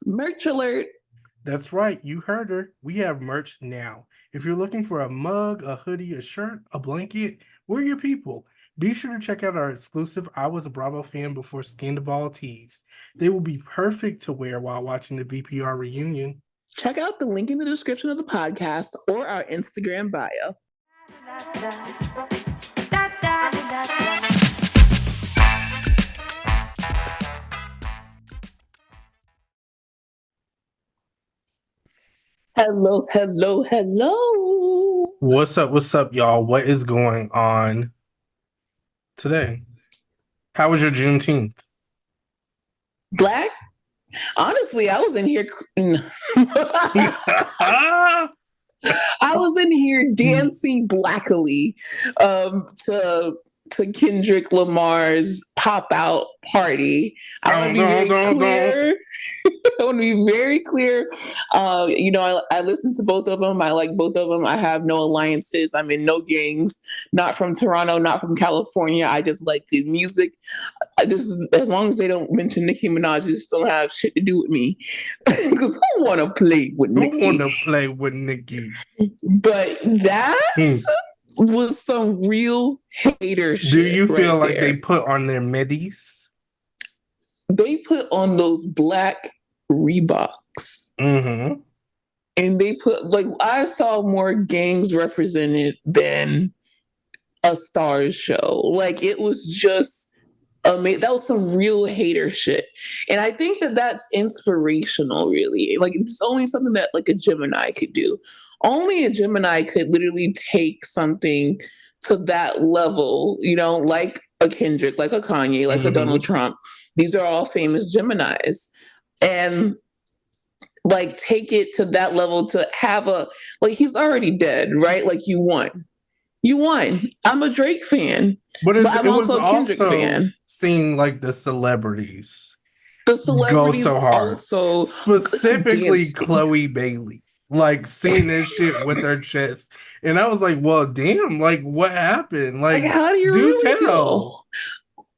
Merch alert. That's right, you heard her. We have merch now. If you're looking for a mug, a hoodie, a shirt, a blanket, we're your people. Be sure to check out our exclusive I Was a Bravo Fan Before Scandal tees. They will be perfect to wear while watching the VPR reunion. Check out the link in the description of the podcast or our Instagram bio. Hello, hello, hello. What's up, y'all? What is going on today? How was your Juneteenth? Black? Honestly, I was in here. I was in here dancing blackly to Kendrick Lamar's Pop Out Party. I want to be very clear. I want to be very clear. I listen to both of them. I like both of them. I have no alliances. I'm in no gangs. Not from Toronto, not from California. I just like the music. This is, as long as they don't mention Nicki Minaj, it just don't have shit to do with me. Because I want to play with Nicki. But that was some real hater shit. Do you feel like they put on their middies? They put on those black Reeboks. Mm-hmm. And they put, like, I saw more gangs represented than a Stars show. Like, it was just amazing. That was some real hater shit. And I think that that's inspirational, really. Like, it's only something that, like, a Gemini could do. Only a Gemini could literally take something to that level, like a Kendrick, like a Kanye, like a Donald Trump. These are all famous Geminis. And like take it to that level to have he's already dead, right? Like you won. I'm a Drake fan, but I'm also a Kendrick fan. Seeing like the celebrities go so hard. Also specifically Chloe Bailey. Like seeing this shit with her chest. And I was like, well, damn, like what happened? Like how do you really feel?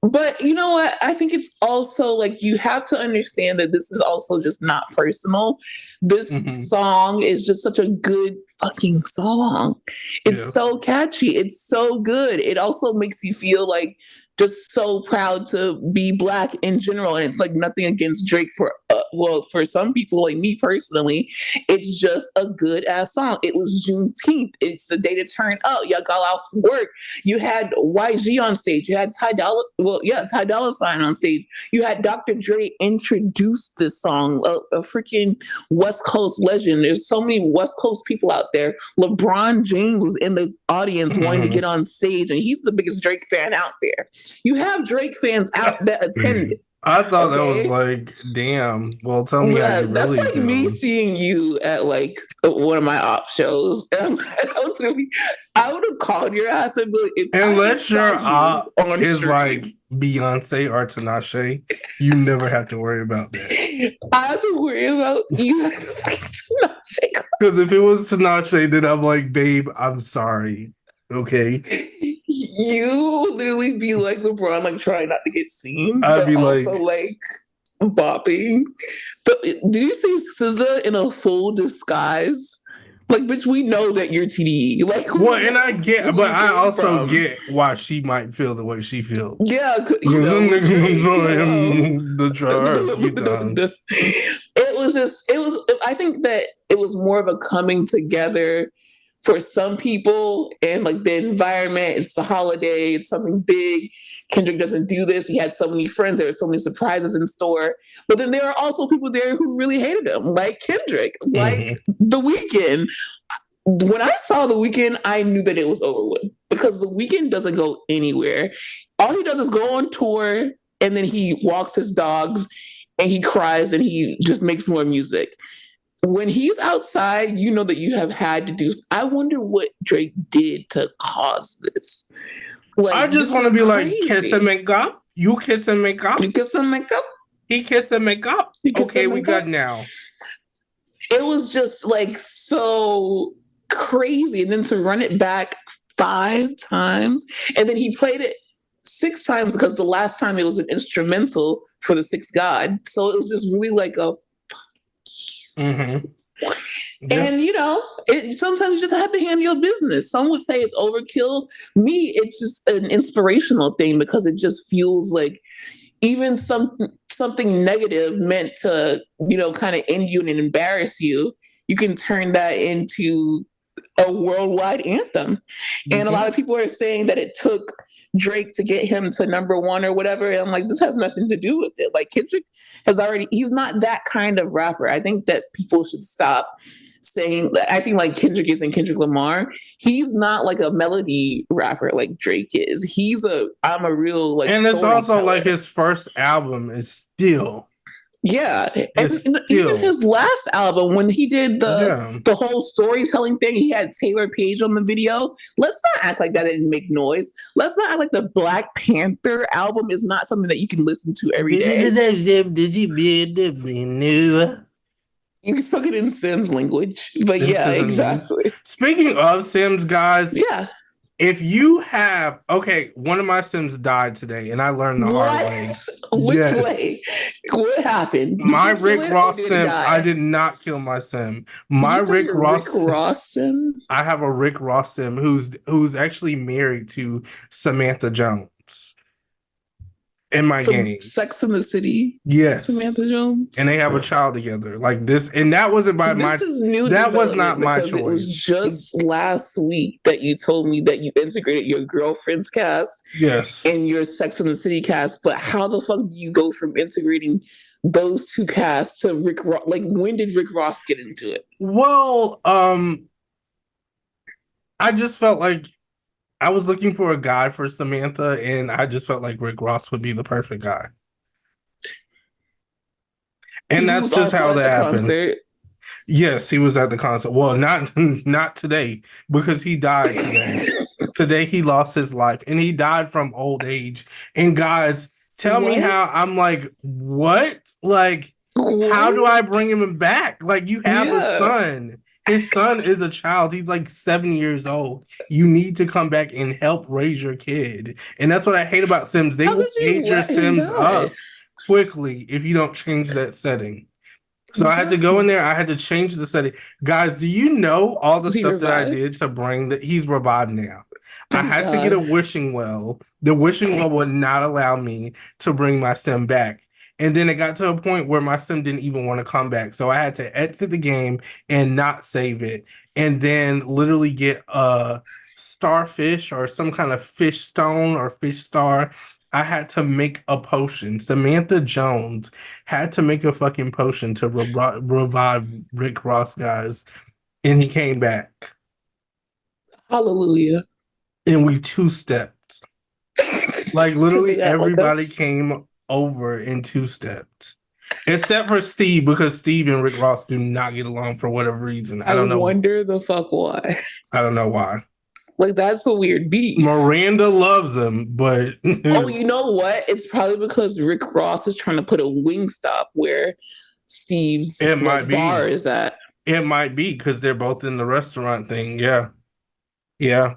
But you know what? I think it's also like you have to understand that this is also just not personal. This song is just such a good fucking song. It's so catchy. It's so good. It also makes you feel like just so proud to be Black in general. And it's like nothing against Drake for some people, like me personally, it's just a good ass song. It was Juneteenth. It's the day to turn up. Y'all got out from work. You had YG on stage. You had Ty Dolla Sign on stage. You had Dr. Dre introduce this song, a freaking West Coast legend. There's so many West Coast people out there. LeBron James was in the audience wanting to get on stage, and he's the biggest Drake fan out there. You have Drake fans out that attended. I thought that was like, damn. Well, tell me how you really that's like feel. me seeing you at like one of my op shows. I would have called your ass and be like, unless your op is like Beyonce or Tinashe, you never have to worry about that. I have to worry about you. Tinashe. Because if it was Tinashe, then I'm like, babe, I'm sorry. Okay. You literally be like LeBron, like trying not to get seen. I'd be also like bopping. Do you see SZA in a full disguise? Like, bitch, we know that you're TDE. Like, well, and I get, but I also get why she might feel the way she feels. Yeah, the It was. I think that it was more of a coming together for some people, and like the environment, it's the holiday, it's something big. Kendrick doesn't do this. He had so many friends. There were so many surprises in store. But then there are also people there who really hated him, like Kendrick, like The Weeknd. When I saw The Weeknd, I knew that it was over with because The Weeknd doesn't go anywhere. All he does is go on tour, and then he walks his dogs, and he cries, and he just makes more music. When he's outside, you know that you have had to do. I wonder what Drake did to cause this. Like, I just want to be crazy. Like, kiss and make up. You kiss and make up. You kiss and make up. He kiss and make up. Okay, we got now. It was just like so crazy. And then to run it back 5 times. And then he played it 6 times because the last time it was an instrumental for the 6th God. So it was just really like a Mm-hmm. Yeah. And sometimes you just have to handle your business. Some would say it's overkill. Me, it's just an inspirational thing because it just feels like even something negative meant to, kind of end you and embarrass you, you can turn that into a worldwide anthem. Mm-hmm. And a lot of people are saying that it took Drake to get him to #1 or whatever. And I'm like, this has nothing to do with it. Like Kendrick he's not that kind of rapper. I think that people should stop saying that. I think like Kendrick isn't Kendrick Lamar. He's not like a melody rapper like Drake is. I'm a real like, and it's also like his first album is still. Yeah, and even his last album, when he did the whole storytelling thing, he had Taylor Page on the video. Let's not act like that didn't make noise. Let's not act like the Black Panther album is not something that you can listen to every day. You can suck it in Sims language, but yeah, exactly. Speaking of Sims, guys, yeah. If you have, one of my Sims died today, and I learned the hard way. Which way? What happened? My Rick Ross Sim, I did not kill my Sim. My Rick Ross Sim? I have a Rick Ross Sim who's actually married to Samantha Jones in my game. Sex in the City. Yes. Samantha Jones. And they have a child together. Like this, and that wasn't by this is new. That was not my choice. It was just last week that you told me that you integrated your girlfriend's cast. Yes. And your Sex in the City cast. But how the fuck do you go from integrating those two casts to Rick Ross? Like, when did Rick Ross get into it? Well, I just felt like I was looking for a guy for Samantha, and I just felt like Rick Ross would be the perfect guy. And that's just how that happened. Concert. Yes, he was at the concert. Well, not today, because he died today. Today he lost his life, and he died from old age. And guys, tell me how I'm like, what? Like, how do I bring him back? Like, you have a son. His son is a child. He's like 7 years old. You need to come back and help raise your kid. And that's what I hate about Sims. They will age your Sims up quickly if you don't change that setting. So I had to go in there. I had to change the setting. Guys, do you know all the stuff that I did to bring that? He's revived now. I had to get a wishing well. The wishing well would not allow me to bring my Sim back. And then it got to a point where my Sim didn't even want to come back. So I had to exit the game and not save it. And then literally get a starfish or some kind of fish stone or fish star. I had to make a potion. Samantha Jones had to make a fucking potion to revive Rick Ross, guys. And he came back. Hallelujah. And we two-stepped. Like, literally everybody came over in two-stepped. Except for Steve, because Steve and Rick Ross do not get along for whatever reason. I don't know. I wonder the fuck why. I don't know why. Like, that's a weird beat. Miranda loves him, but... Oh, you know what? It's probably because Rick Ross is trying to put a Wingstop where Steve's bar is at. It might be, because they're both in the restaurant thing. Yeah. Yeah.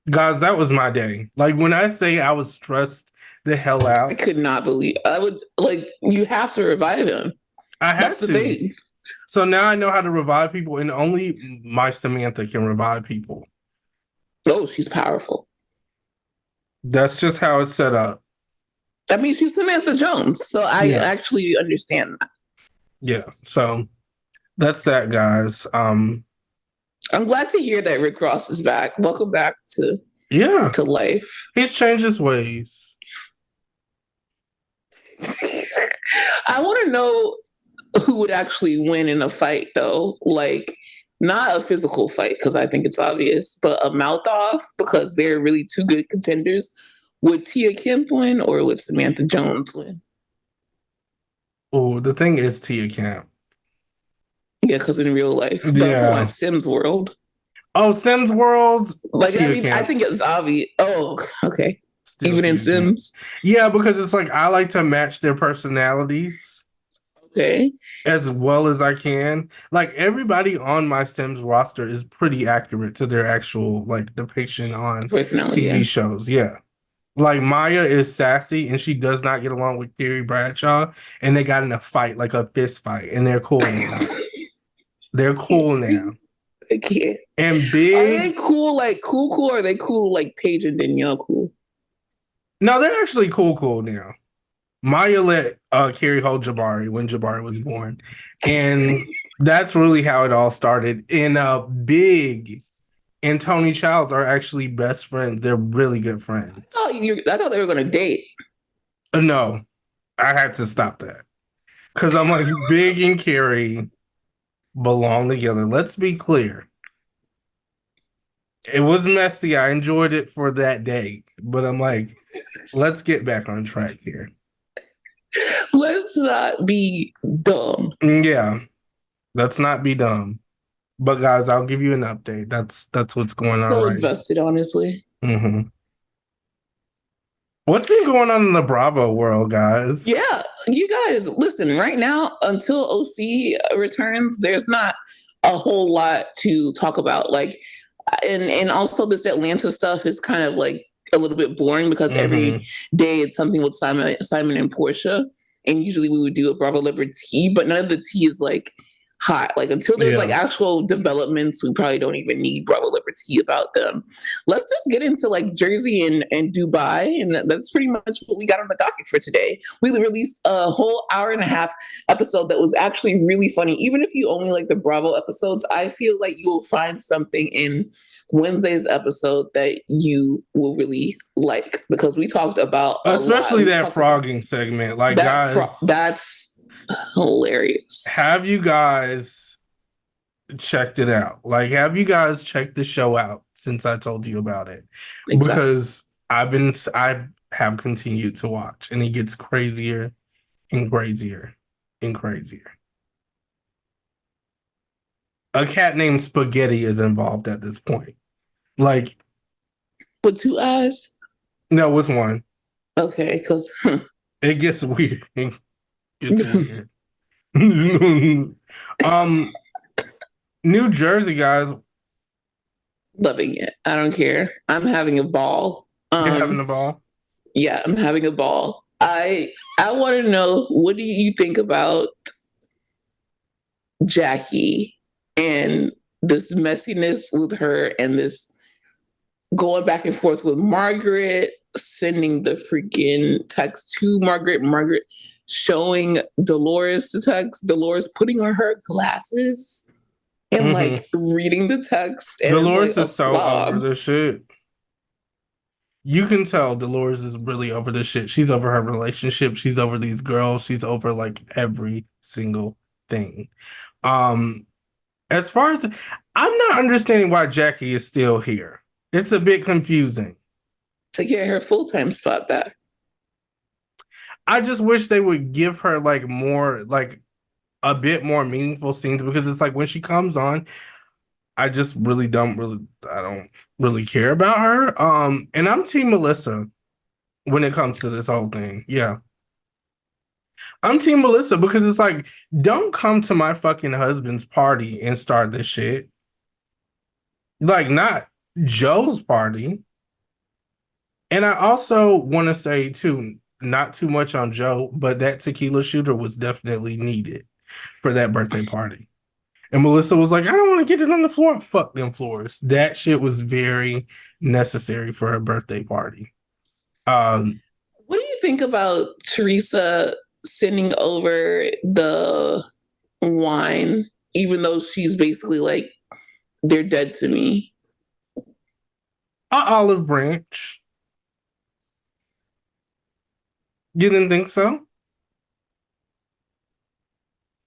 Guys, that was my day. Like, when I say I was stressed the hell out. I could not believe... I would, like, you have to revive him. I have to. The thing. So now I know how to revive people, and only my Samantha can revive people. Oh, she's powerful. That's just how it's set up. I mean, she's Samantha Jones, so I actually understand that. Yeah, so that's that, guys. I'm glad to hear that Rick Ross is back. Welcome back to life. He's changed his ways. I want to know who would actually win in a fight, though. Like, not a physical fight, because I think it's obvious, but a mouth-off, because they're really two good contenders. Would Tia Kemp win, or would Samantha Jones win? Oh, the thing is Tia Kemp. Yeah, because in real life. Yeah. Sims World. Oh, Sims World? Like, I think it's obvious. Oh, okay. Still even in Sims? Yeah, because it's like, I like to match their personalities. Okay. As well as I can. Like, everybody on my Sims roster is pretty accurate to their actual, like, depiction on TV shows. Yeah. Like Maya is sassy and she does not get along with Carrie Bradshaw, and they got in a fight, like a fist fight, and they're cool now. They're cool now. I can't. And Are they Big, cool, like cool, or are they cool like Paige and Danielle cool? no, they're actually cool now. Maya let Carrie hold Jabari when Jabari was born, and that's really how it all started. And Big and Tony Childs are actually best friends. They're really good friends. Oh, I thought they were gonna date. No, I had to stop that because I'm like, Big and Carrie belong together. Let's be clear. It was messy. I enjoyed it for that day, but I'm like, let's get back on track here. Let's not be dumb. Yeah, let's not be dumb. But guys, I'll give you an update. That's what's going on. So right invested, honestly. Mm-hmm. What's been going on in the Bravo world, guys? Yeah, you guys, listen. Right now, until OC returns, there's not a whole lot to talk about. Like, and also this Atlanta stuff is kind of like a little bit boring because every day it's something with Simon and Portia, and usually we would do a Bravo Liber tea, but none of the tea is like hot. Like until there's like actual developments, we probably don't even need Bravo Liber tea about them. Let's just get into like Jersey and Dubai, and that's pretty much what we got on the docket for today. We released a whole hour and a half episode that was actually really funny. Even if you only like the Bravo episodes, I feel like you will find something in Wednesday's episode that you will really like because we talked about especially that frogging segment. Like, guys, that's hilarious. Have you guys checked it out? Like, have you guys checked the show out since I told you about it? Exactly. Because I have continued to watch, and it gets crazier and crazier and crazier. A cat named Spaghetti is involved at this point. Like, with two eyes? No, with one. Okay, because it gets weird. It's weird. New Jersey, guys. Loving it. I don't care. I'm having a ball. You're having a ball? Yeah, I'm having a ball. I want to know, what do you think about Jackie and this messiness with her and this going back and forth with Margaret, sending the freaking text to Margaret showing Dolores the text, Dolores putting on her glasses and like reading the text. And Dolores like is so over this shit. You can tell Dolores is really over this shit. She's over her relationship. She's over these girls. She's over like every single thing. As far as I'm not understanding why Jackie is still here. It's a bit confusing. To get her full-time spot back. I just wish they would give her like more, like a bit more meaningful scenes, because it's like when she comes on, I just really don't really care about her. And I'm Team Melissa when it comes to this whole thing. Yeah. I'm Team Melissa because it's like, don't come to my fucking husband's party and start this shit. Like, not Joe's party. And I also want to say too, not too much on Joe, but that tequila shooter was definitely needed for that birthday party. And Melissa was like, I don't want to get it on the floor. Fuck them floors. That shit was very necessary for her birthday party. What do you think about Teresa sending over the wine, even though she's basically like, they're dead to me? Olive branch. You didn't think so?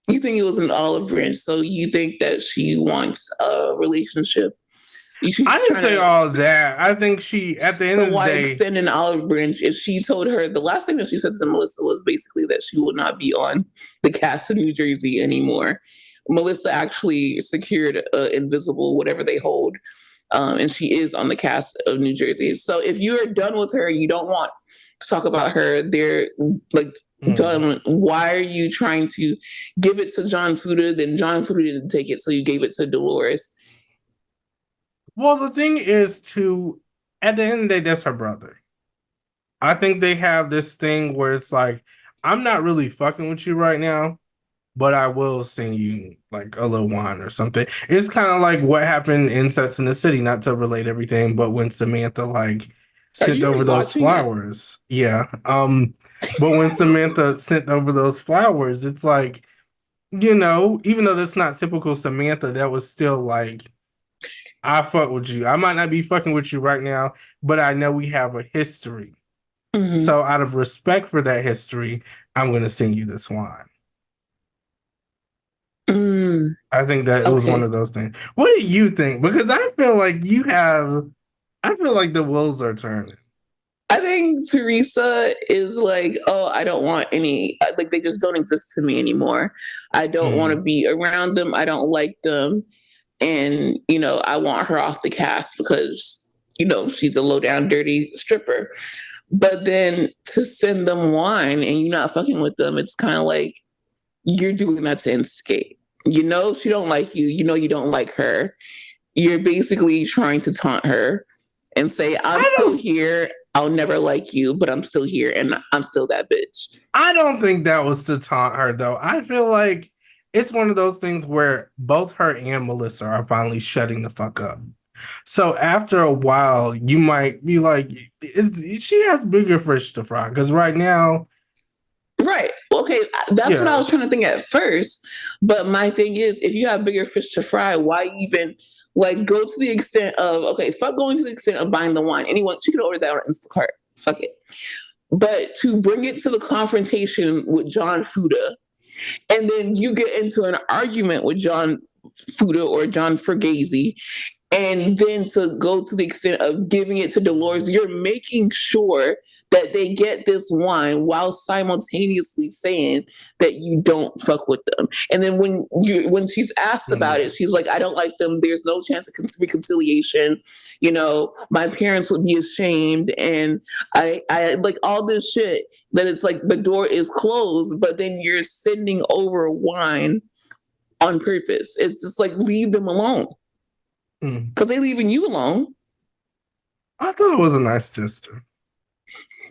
You think it was an olive branch, so you think that she wants a relationship? I didn't say all that. I think she, at the end of the day... So why extend an olive branch if she told her... The last thing that she said to Melissa was basically that she will not be on the cast of New Jersey anymore. Melissa actually secured invisible, whatever they hold, and she is on the cast of New Jersey. So if you're done with her, you don't want to talk about her, they're like... done. Why are you trying to give it to John Fuda? Then John Fuda didn't take it, so you gave it to Dolores. Well, the thing is, at the end of the day, that's her brother. I think they have this thing where it's like, I'm not really fucking with you right now, but I will sing you like a little wine or something. It's kind of like what happened in Sex in the City, not to relate everything, but when Samantha like Are sent you over those rewatching it? flowers. Yeah. But when Samantha sent over those flowers, it's like, even though that's not typical Samantha, that was still like, I fuck with you. I might not be fucking with you right now, but I know we have a history. Mm-hmm. So out of respect for that history, I'm gonna sing you this wine. Mm, I think that it was one okay. of those things. What do you think? Because I feel like the wheels are turning. I think Teresa is like, oh, I don't want any, like, they just don't exist to me anymore. I don't want to Mm, be around them. I don't like them. And, I want her off the cast because, she's a low down, dirty stripper. But then to send them wine and you're not fucking with them, it's kind of like you're doing that to escape. She don't like you. You don't like her. You're basically trying to taunt her and say, I'm I still don't here. I'll never like you, but I'm still here and I'm still that bitch. I don't think that was to taunt her though. I feel like it's one of those things where both her and Melissa are finally shutting the fuck up. So after a while, you might be like, she has bigger fish to fry. Because right now, Right. Okay. That's what I yeah, was trying to think at first. But my thing is, if you have bigger fish to fry, why even like go to the extent of, okay, fuck going to the extent of buying the wine. Anyone, she could order that on Instacart. Fuck it. But to bring it to the confrontation with John Fuda, and then you get into an argument with John Fuda or John Fergazzi, and then to go to the extent of giving it to Dolores, you're making sure that they get this wine while simultaneously saying that you don't fuck with them. And then when she's asked about it, mm, she's like, I don't like them. There's no chance of reconciliation. My parents would be ashamed, and I like all this shit. That it's like the door is closed, but then you're sending over wine on purpose. It's just like leave them alone mm. because they leaving you alone I thought it was a nice gesture.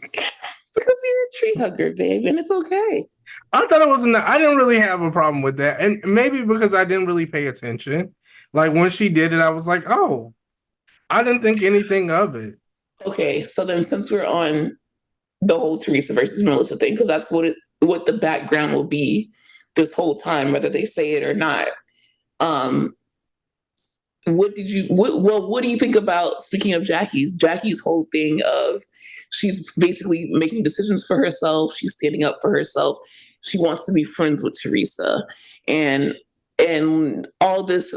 because you're a tree hugger, babe, and it's okay. I thought it was I didn't really have a problem with that. And maybe because I didn't really pay attention. Like when she did it, I was like, oh, I didn't think anything of it. Okay, so then since we're on the whole Teresa versus Melissa thing, because that's what the background will be this whole time, whether they say it or not. Um, what do you think about, speaking of Jackie's whole thing of she's basically making decisions for herself, she's standing up for herself, she wants to be friends with Teresa, and all this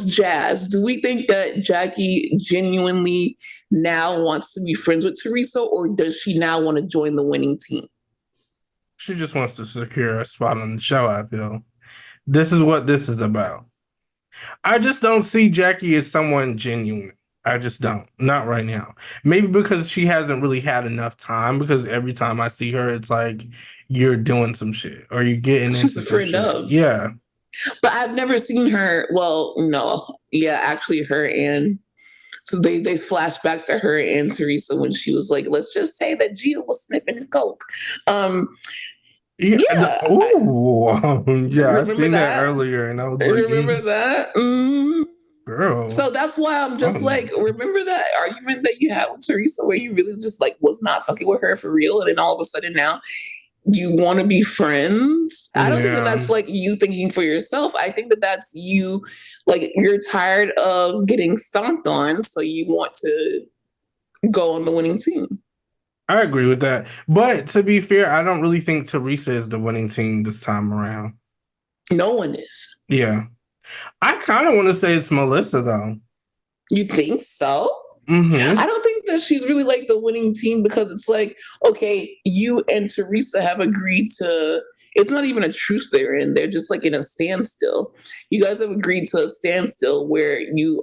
jazz. Do we think that Jackie genuinely now wants to be friends with Teresa, or does she now want to join the winning team? She just wants to secure a spot on the show, I feel. This is what this is about. I just don't see Jackie as someone genuine. I just don't. Not right now. Maybe because she hasn't really had enough time, because every time I see her, it's like you're doing some shit or you're getting She's into a some friend shit. of, Yeah. but I've never seen her. Well, no, yeah, actually, her and so they flash back to her and Teresa when she was like, let's just say that Gia was sniffing coke. Um, Yeah. yeah, Yeah, I remember seen that that. earlier and I was like, Remember that. girl. So that's why I'm just Oh. like, remember that argument that you had with Teresa where you really just like was not fucking with her for real, and then all of a sudden now you want to be friends. I don't think that Yeah. that's like you thinking for yourself. I think that that's you, like you're tired of getting stomped on, so you want to go on the winning team. I agree with that. But to be fair, I don't really think Teresa is the winning team this time around. No one is. Yeah. I kind of want to say it's Melissa though. You think so? I Mm-hmm. don't think that she's really like the winning team because it's like, okay, you and Teresa have agreed to, it's not even a truce they're in. They're just like in a standstill. You guys have agreed to a standstill where you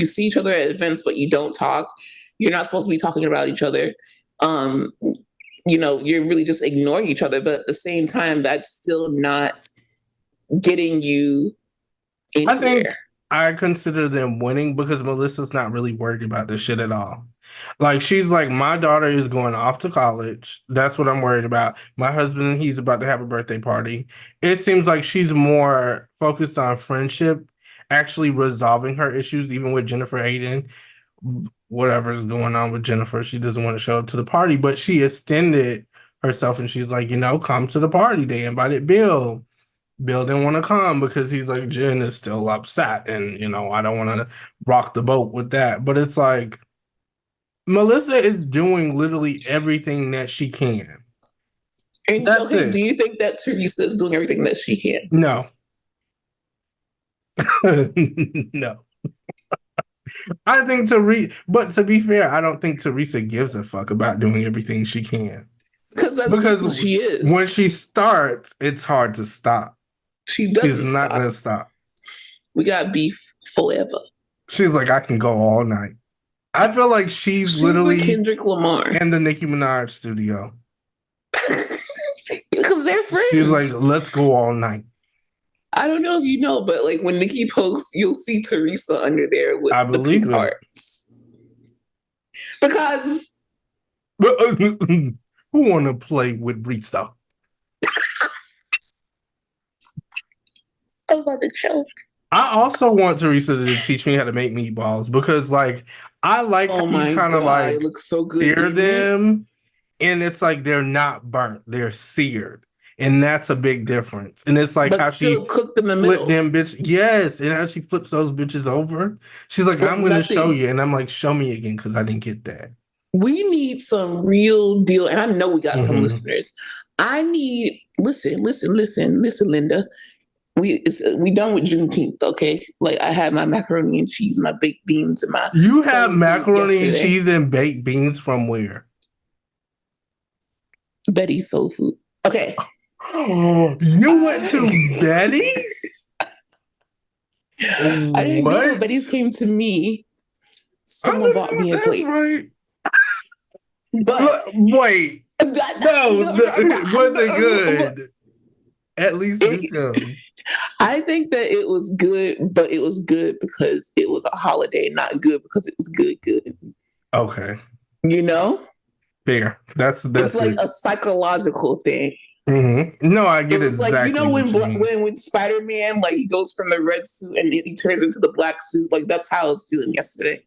see each other at events, but you don't talk. You're not supposed to be talking about each other. Um, you're really just ignoring each other. But at the same time, that's still not getting you I think anywhere. I consider them winning because Melissa's not really worried about this shit at all. Like, she's like, my daughter is going off to college. That's what I'm worried about. My husband, he's about to have a birthday party. It seems like she's more focused on friendship, actually resolving her issues, even with Jennifer Aiden. Whatever's going on with Jennifer, she doesn't want to show up to the party, but she extended herself and she's like, come to the party. They invited Bill. Bill didn't want to come because he's like, Jen is still upset. And, I don't want to rock the boat with that. But it's like, Melissa is doing literally everything that she can. And That's it. Do you think that Teresa is doing everything that she can? No. No. I think but to be fair, I don't think Teresa gives a fuck about doing everything she can. Because that's just who she is. When she starts, it's hard to stop. She's not going to stop. We got beef forever. She's like, I can go all night. I feel like she's literally like Kendrick Lamar in the Nicki Minaj studio. Because they're friends. She's like, let's go all night. I don't know if you know, but like when Nicki posts, you'll see Teresa under there with the pink hearts. Because who want to play with Risa? I'm about to choke. I also want Teresa to teach me how to make meatballs because, like, I like how you kind of like it looks so good, sear them, and it's like they're not burnt; they're seared, and that's a big difference. And it's like how she cooked in the middle. Them bitch, yes, and how she flips those bitches over. She's like, I'm going to show you, and I'm like, show me again because I didn't get that. We need some real deal, and I know we got some listeners. I need listen, Linda. We done with Juneteenth, okay? Like I had my macaroni and cheese, my baked beans, and my. You have macaroni and cheese and baked beans from where? Betty's Soul Food. Okay. You went to Betty's? I didn't go. Betty's came to me. Someone bought me a plate. Right. But wait. Was it good? At least I think that it was good, but it was good because it was a holiday, not good because it was good. Okay. Fair. That's it's like a psychological thing. Mm-hmm. No, I get it. Exactly. Like when Spider-Man, like he goes from the red suit and he turns into the black suit, like that's how I was feeling yesterday.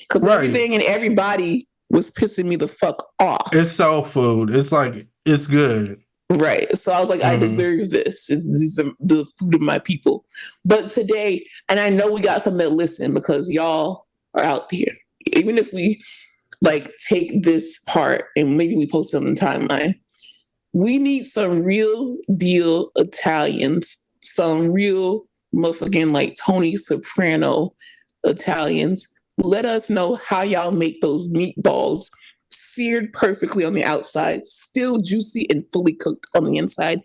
Because everything and everybody was pissing me the fuck off. It's soul food. It's like it's good. Right. So I was like, I deserve this. These are the food of my people. But today, and I know we got some that listen because y'all are out here. Even if we like take this part and maybe we post it on the timeline, we need some real deal Italians, some real motherfucking like Tony Soprano Italians. Let us know how y'all make those meatballs seared perfectly on the outside, still juicy and fully cooked on the inside.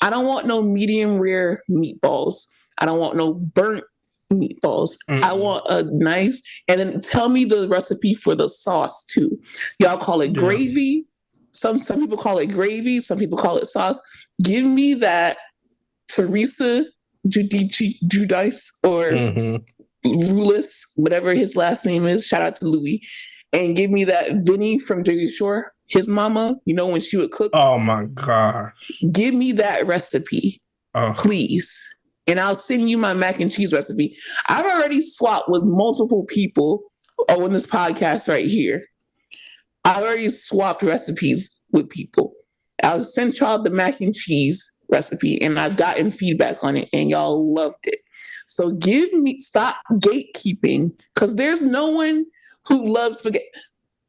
I don't want no medium rare meatballs. I don't want no burnt meatballs. I want a nice, and then tell me the recipe for the sauce too. Y'all call it gravy. Some people call it gravy. Some people call it sauce. Give me that Teresa Giudice or Rulis, whatever his last name is. Shout out to Louis. And give me that Vinny from Jersey Shore, his mama, when she would cook. Oh my gosh. Give me that recipe, please. And I'll send you my mac and cheese recipe. I've already swapped with multiple people on this podcast right here. I've already swapped recipes with people. I'll send y'all the mac and cheese recipe and I've gotten feedback on it and y'all loved it. So stop gatekeeping because there's no one who loves spaghetti.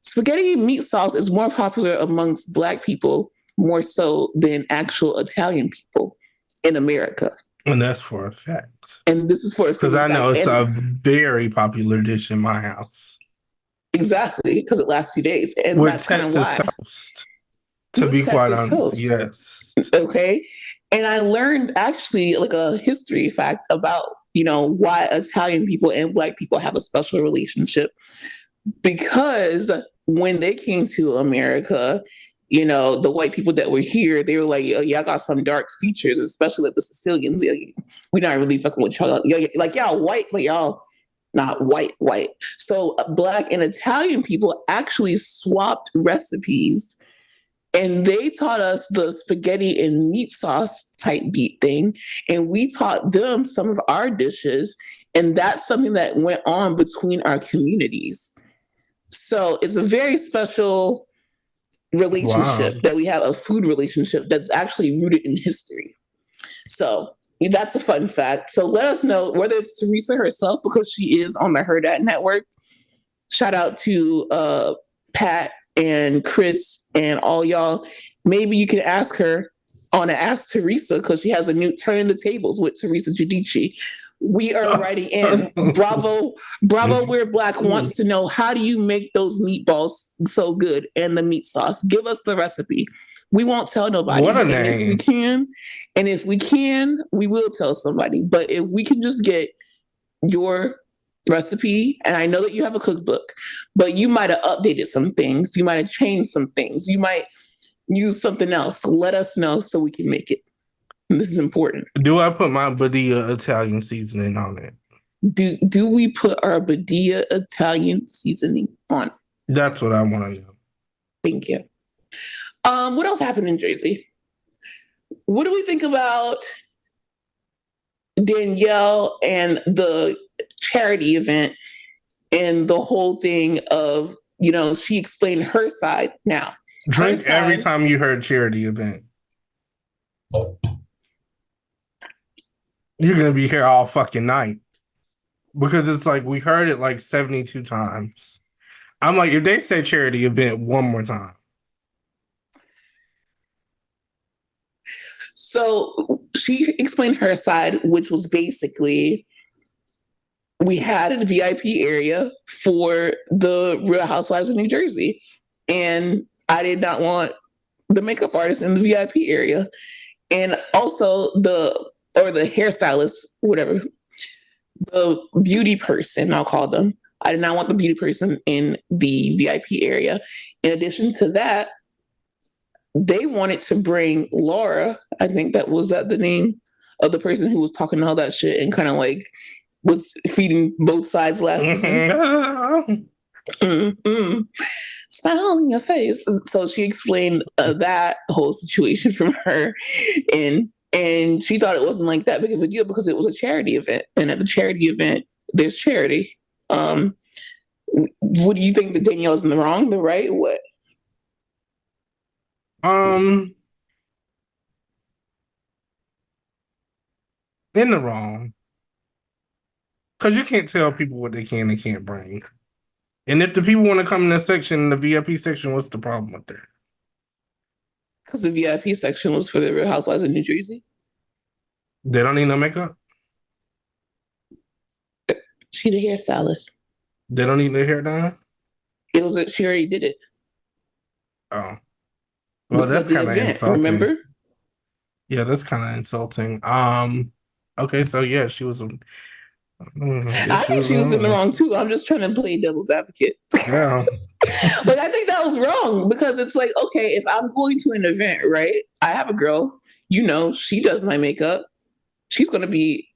Spaghetti meat sauce is more popular amongst Black people more so than actual Italian people in America. And that's for a fact. And this is for a fact. Because I know it's a very popular dish in my house. Exactly, because it lasts 2 days. And with that's kind of why. Toast, to be quite honest, yes. Okay. And I learned actually like a history fact about, why Italian people and Black people have a special relationship. Because when they came to America, the white people that were here, they were like, oh, y'all got some dark features, especially like the Sicilians. We're not really fucking with y'all. Like y'all white, but y'all not white. So Black and Italian people actually swapped recipes, and they taught us the spaghetti and meat sauce type beat thing, and we taught them some of our dishes, and that's something that went on between our communities. So it's a very special relationship that we have, a food relationship that's actually rooted in history. So that's a fun fact. So let us know whether it's Teresa herself, because she is on the Hurrdat network. Shout out to Pat and Chris and all y'all. Maybe you can ask her on a Ask Teresa, because she has a new Turn the Tables with Teresa Giudice. We are writing in. Bravo, We're Black wants to know, how do you make those meatballs so good and the meat sauce? Give us the recipe. We won't tell nobody. What a and name. If we can, we will tell somebody. But if we can just get your recipe, and I know that you have a cookbook, but you might have updated some things. You might have changed some things. You might use something else. So let us know so we can make it. And this is important. Do I put my Badia Italian seasoning on it? Do we put our Badia Italian seasoning on? That's what I want to know. Thank you. What else happened in Jersey? What do we think about Danielle and the charity event and the whole thing of, she explained her side now. Drink every time you heard charity event. You're going to be here all fucking night. Because it's like, we heard it like 72 times. I'm like, if they say charity event one more time. So she explained her side, which was basically, we had a VIP area for the Real Housewives of New Jersey. And I did not want the makeup artist in the VIP area. And also the hairstylist, whatever, the beauty person, I'll call them. I did not want the beauty person in the VIP area. In addition to that, they wanted to bring Laura. I think that was the name of the person who was talking all that shit and kind of like was feeding both sides last season. Smile on your face. So she explained that whole situation from her, and she thought it wasn't like that big of a deal because it was a charity event, and at the charity event there's charity. What do you think that Danielle's in the wrong, the right, what? In the wrong. Because you can't tell people what they can and can't bring. And if the people want to come in the section, the VIP section, what's the problem with that? Because the VIP section was for the Real Housewives of New Jersey. They don't need no makeup? She the hairstylist. They don't need their hair done? She already did it. Oh. Well, that's kind of insulting. Remember? Yeah, that's kind of insulting. Okay, so yeah, she was. I think she was in the wrong too. I'm just trying to play devil's advocate. Yeah. But I think that was wrong because it's like, okay, if I'm going to an event, right? I have a girl, she does my makeup. She's going to be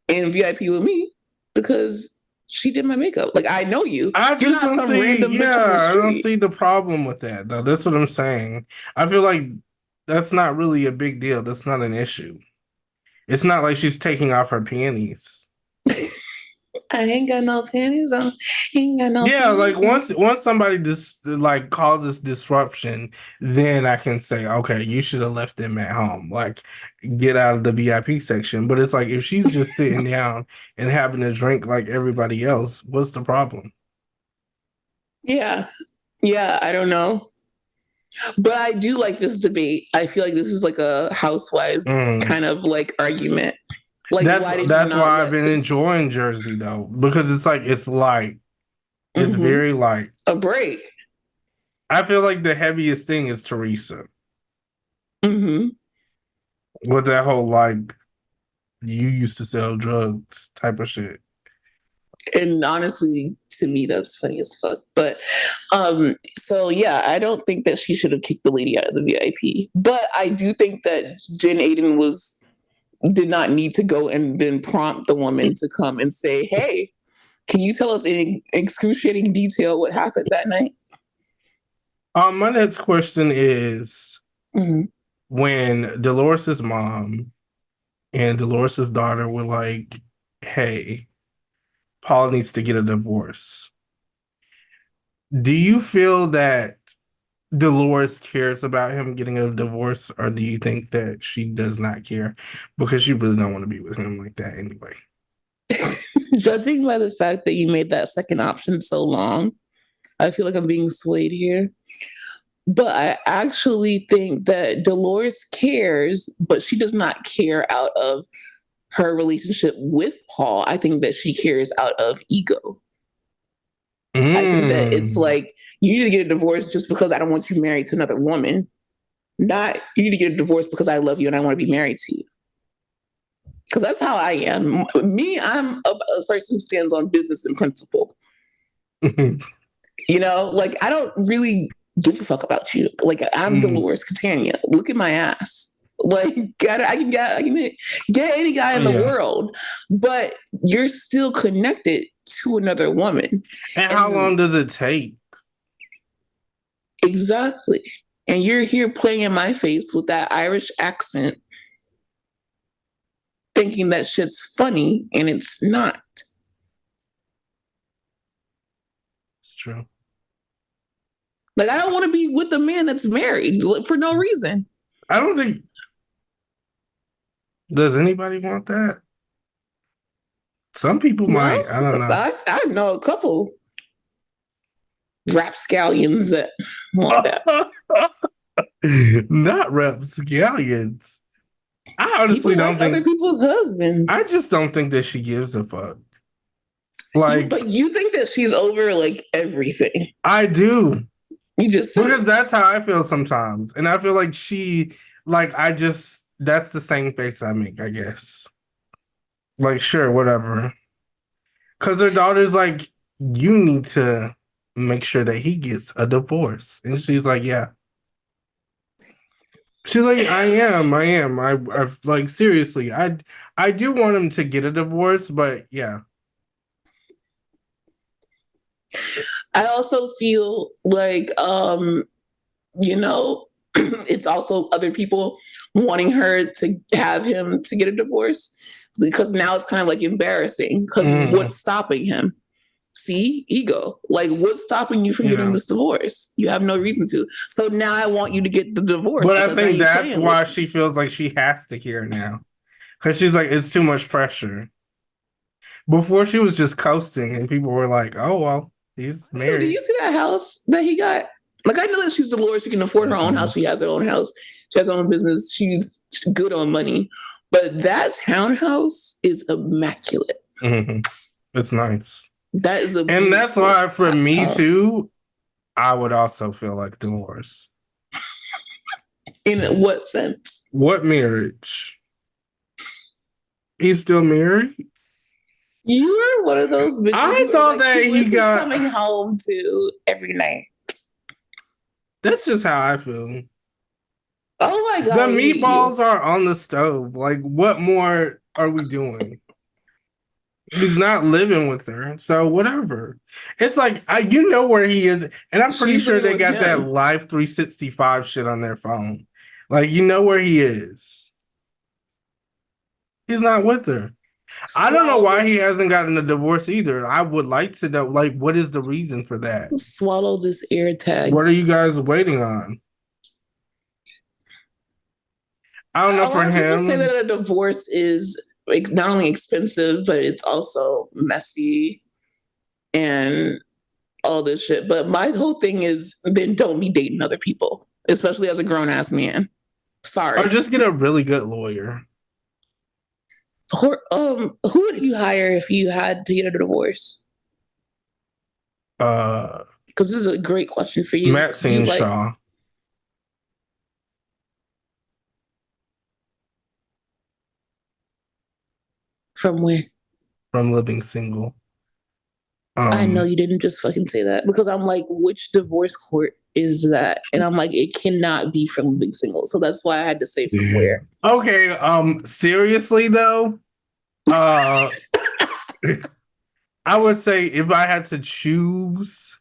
in VIP with me because she did my makeup. Like, I know you. I just don't see. I don't see the problem with that, though. That's what I'm saying. I feel like that's not really a big deal. That's not an issue. It's not like she's taking off her panties. I ain't got no panties on. Like once somebody just like causes disruption, then I can say, okay, you should have left them at home. Like, get out of the VIP section. But it's like, if she's just sitting down and having a drink like everybody else, what's the problem? Yeah, I don't know. But I do like this debate. I feel like this is like a Housewives kind of like argument. Like, that's why I've been enjoying Jersey though, because it's very light. A break. I feel like the heaviest thing is Teresa. With that whole like, you used to sell drugs type of shit. And honestly, to me, that's funny as fuck. But so yeah, I don't think that she should have kicked the lady out of the VIP. But I do think that Jen Aiden did not need to go and then prompt the woman to come and say, hey, Can you tell us in excruciating detail what happened that night? My next question is when Dolores' mom and Dolores' daughter were like, hey, Paul needs to get a divorce. Do you feel that Dolores cares about him getting a divorce, or do you think that she does not care because she really don't want to be with him like that anyway? Judging by the fact that you made that second option so long, I feel like I'm being swayed here. But I actually think that Dolores cares, but she does not care out of her relationship with Paul. I think that she cares out of ego. I think that it's like, you need to get a divorce just because I don't want you married to another woman. Not, you need to get a divorce because I love you and I want to be married to you. Because that's how I am. Me, I'm a person who stands on business and principle. You know, like, I don't really give a fuck about you. Like, I'm Dolores Catania. Look at my ass. Like, I can get any guy in the world, but you're still connected to another woman. And how long does it take? Exactly. And you're here playing in my face with that Irish accent, thinking that shit's funny, and it's not. It's true. Like, I don't want to be with a man that's married for no reason. I don't think... Does anybody want that? Some people might. I don't know. I know a couple rapscallions that want that. Not rapscallions. I honestly don't think other people's husbands. I just don't think that she gives a fuck. Like, but you think that she's over like everything. I do. You just because that's how I feel sometimes, and I feel like she, like, that's the same face I make, I guess. Like, sure, whatever. Because her daughter's like, you need to make sure that he gets a divorce, and she's like, yeah. She's like, I am. I've like, seriously, I do want him to get a divorce, but yeah. I also feel like, you know, it's also other people wanting her to have him to get a divorce, because now it's kind of like embarrassing, because what's stopping him? See, ego. Like, what's stopping you from getting this divorce? You have no reason to. So now I want you to get the divorce. But I think that's why she feels like she has to care now, because she's like, it's too much pressure. Before, she was just coasting, and people were like, oh, well, he's married. So do you see that house that he got? Like, I know that she's Dolores. She can afford her own house. She has her own house. She has her own business. She's good on money. But that townhouse is immaculate. It's nice. That is and that's why, for me too, I would also feel like Dolores. In what sense? What marriage? He's still married? You were one of those bitches. I thought like, that he got coming home to every night. That's just how I feel. Oh my God. The meatballs are on the stove. Like, what more are we doing? He's not living with her, so whatever. It's like, you know where he is, and I'm pretty sure they got that Live 365 shit on their phone. Like, you know where he is. He's not with her. I don't know why he hasn't gotten a divorce either. I would like to know, like, what is the reason for that? Swallow this air tag. What are you guys waiting on? I don't know. For him, people say that a divorce is not only expensive, but it's also messy and all this shit. But my whole thing is, then don't be dating other people, especially as a grown-ass man. Sorry. Or just get a really good lawyer. Or, who would you hire if you had to get a divorce? Because this is a great question for you. Maxine Shaw. From where? From Living Single. I know you didn't just fucking say that, because I'm like, which divorce court is that? And I'm like, it cannot be from Living Single. So that's why I had to say from where. Okay. Seriously though, I I would say if I had to choose,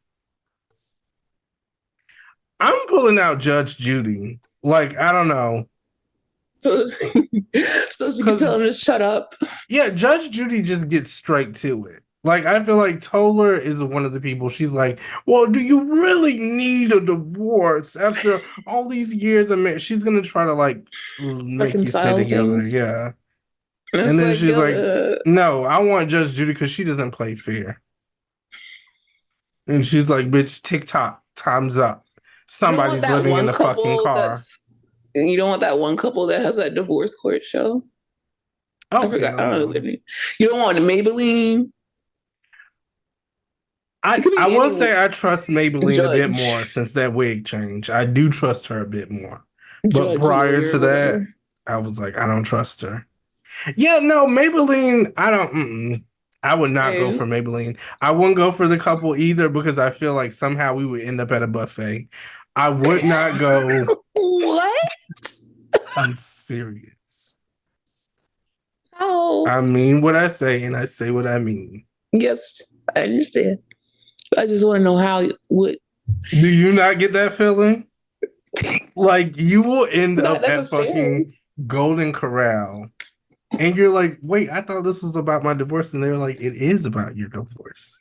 I'm pulling out Judge Judy. Like, I don't know. So, so she can tell him to shut up. Yeah, Judge Judy just gets straight to it. Like, I feel like Toller is one of the people. She's like, well, do you really need a divorce after all these years of marriage? She's gonna try to like make you stay Reconcile together. things. Yeah. And And it's then like, she's like, no, I want Judge Judy because she doesn't play fair. And she's like, bitch, TikTok, time's up. you don't want Somebody's that living in one the fucking couple car. that's you don't want that one couple that has that divorce court show. Oh, I forgot. hell I don't no. know. You don't want Maybelline. I will say I trust Maybelline a bit judge, more since that wig change. I do trust her a bit more. But judge, prior lawyer, to that, whatever. I was like, I don't trust her. Yeah, no, Maybelline, I don't. I would not go for Maybelline. I wouldn't go for the couple either because I feel like somehow we would end up at a buffet. I would not go. What? I'm serious. Oh. I mean what I say, and I say what I mean. Yes, I understand. I just want to know how what. Do you not get that feeling? Like you will end Not up at fucking Golden Corral. And you're like, wait, I thought this was about my divorce. And they're like, it is about your divorce.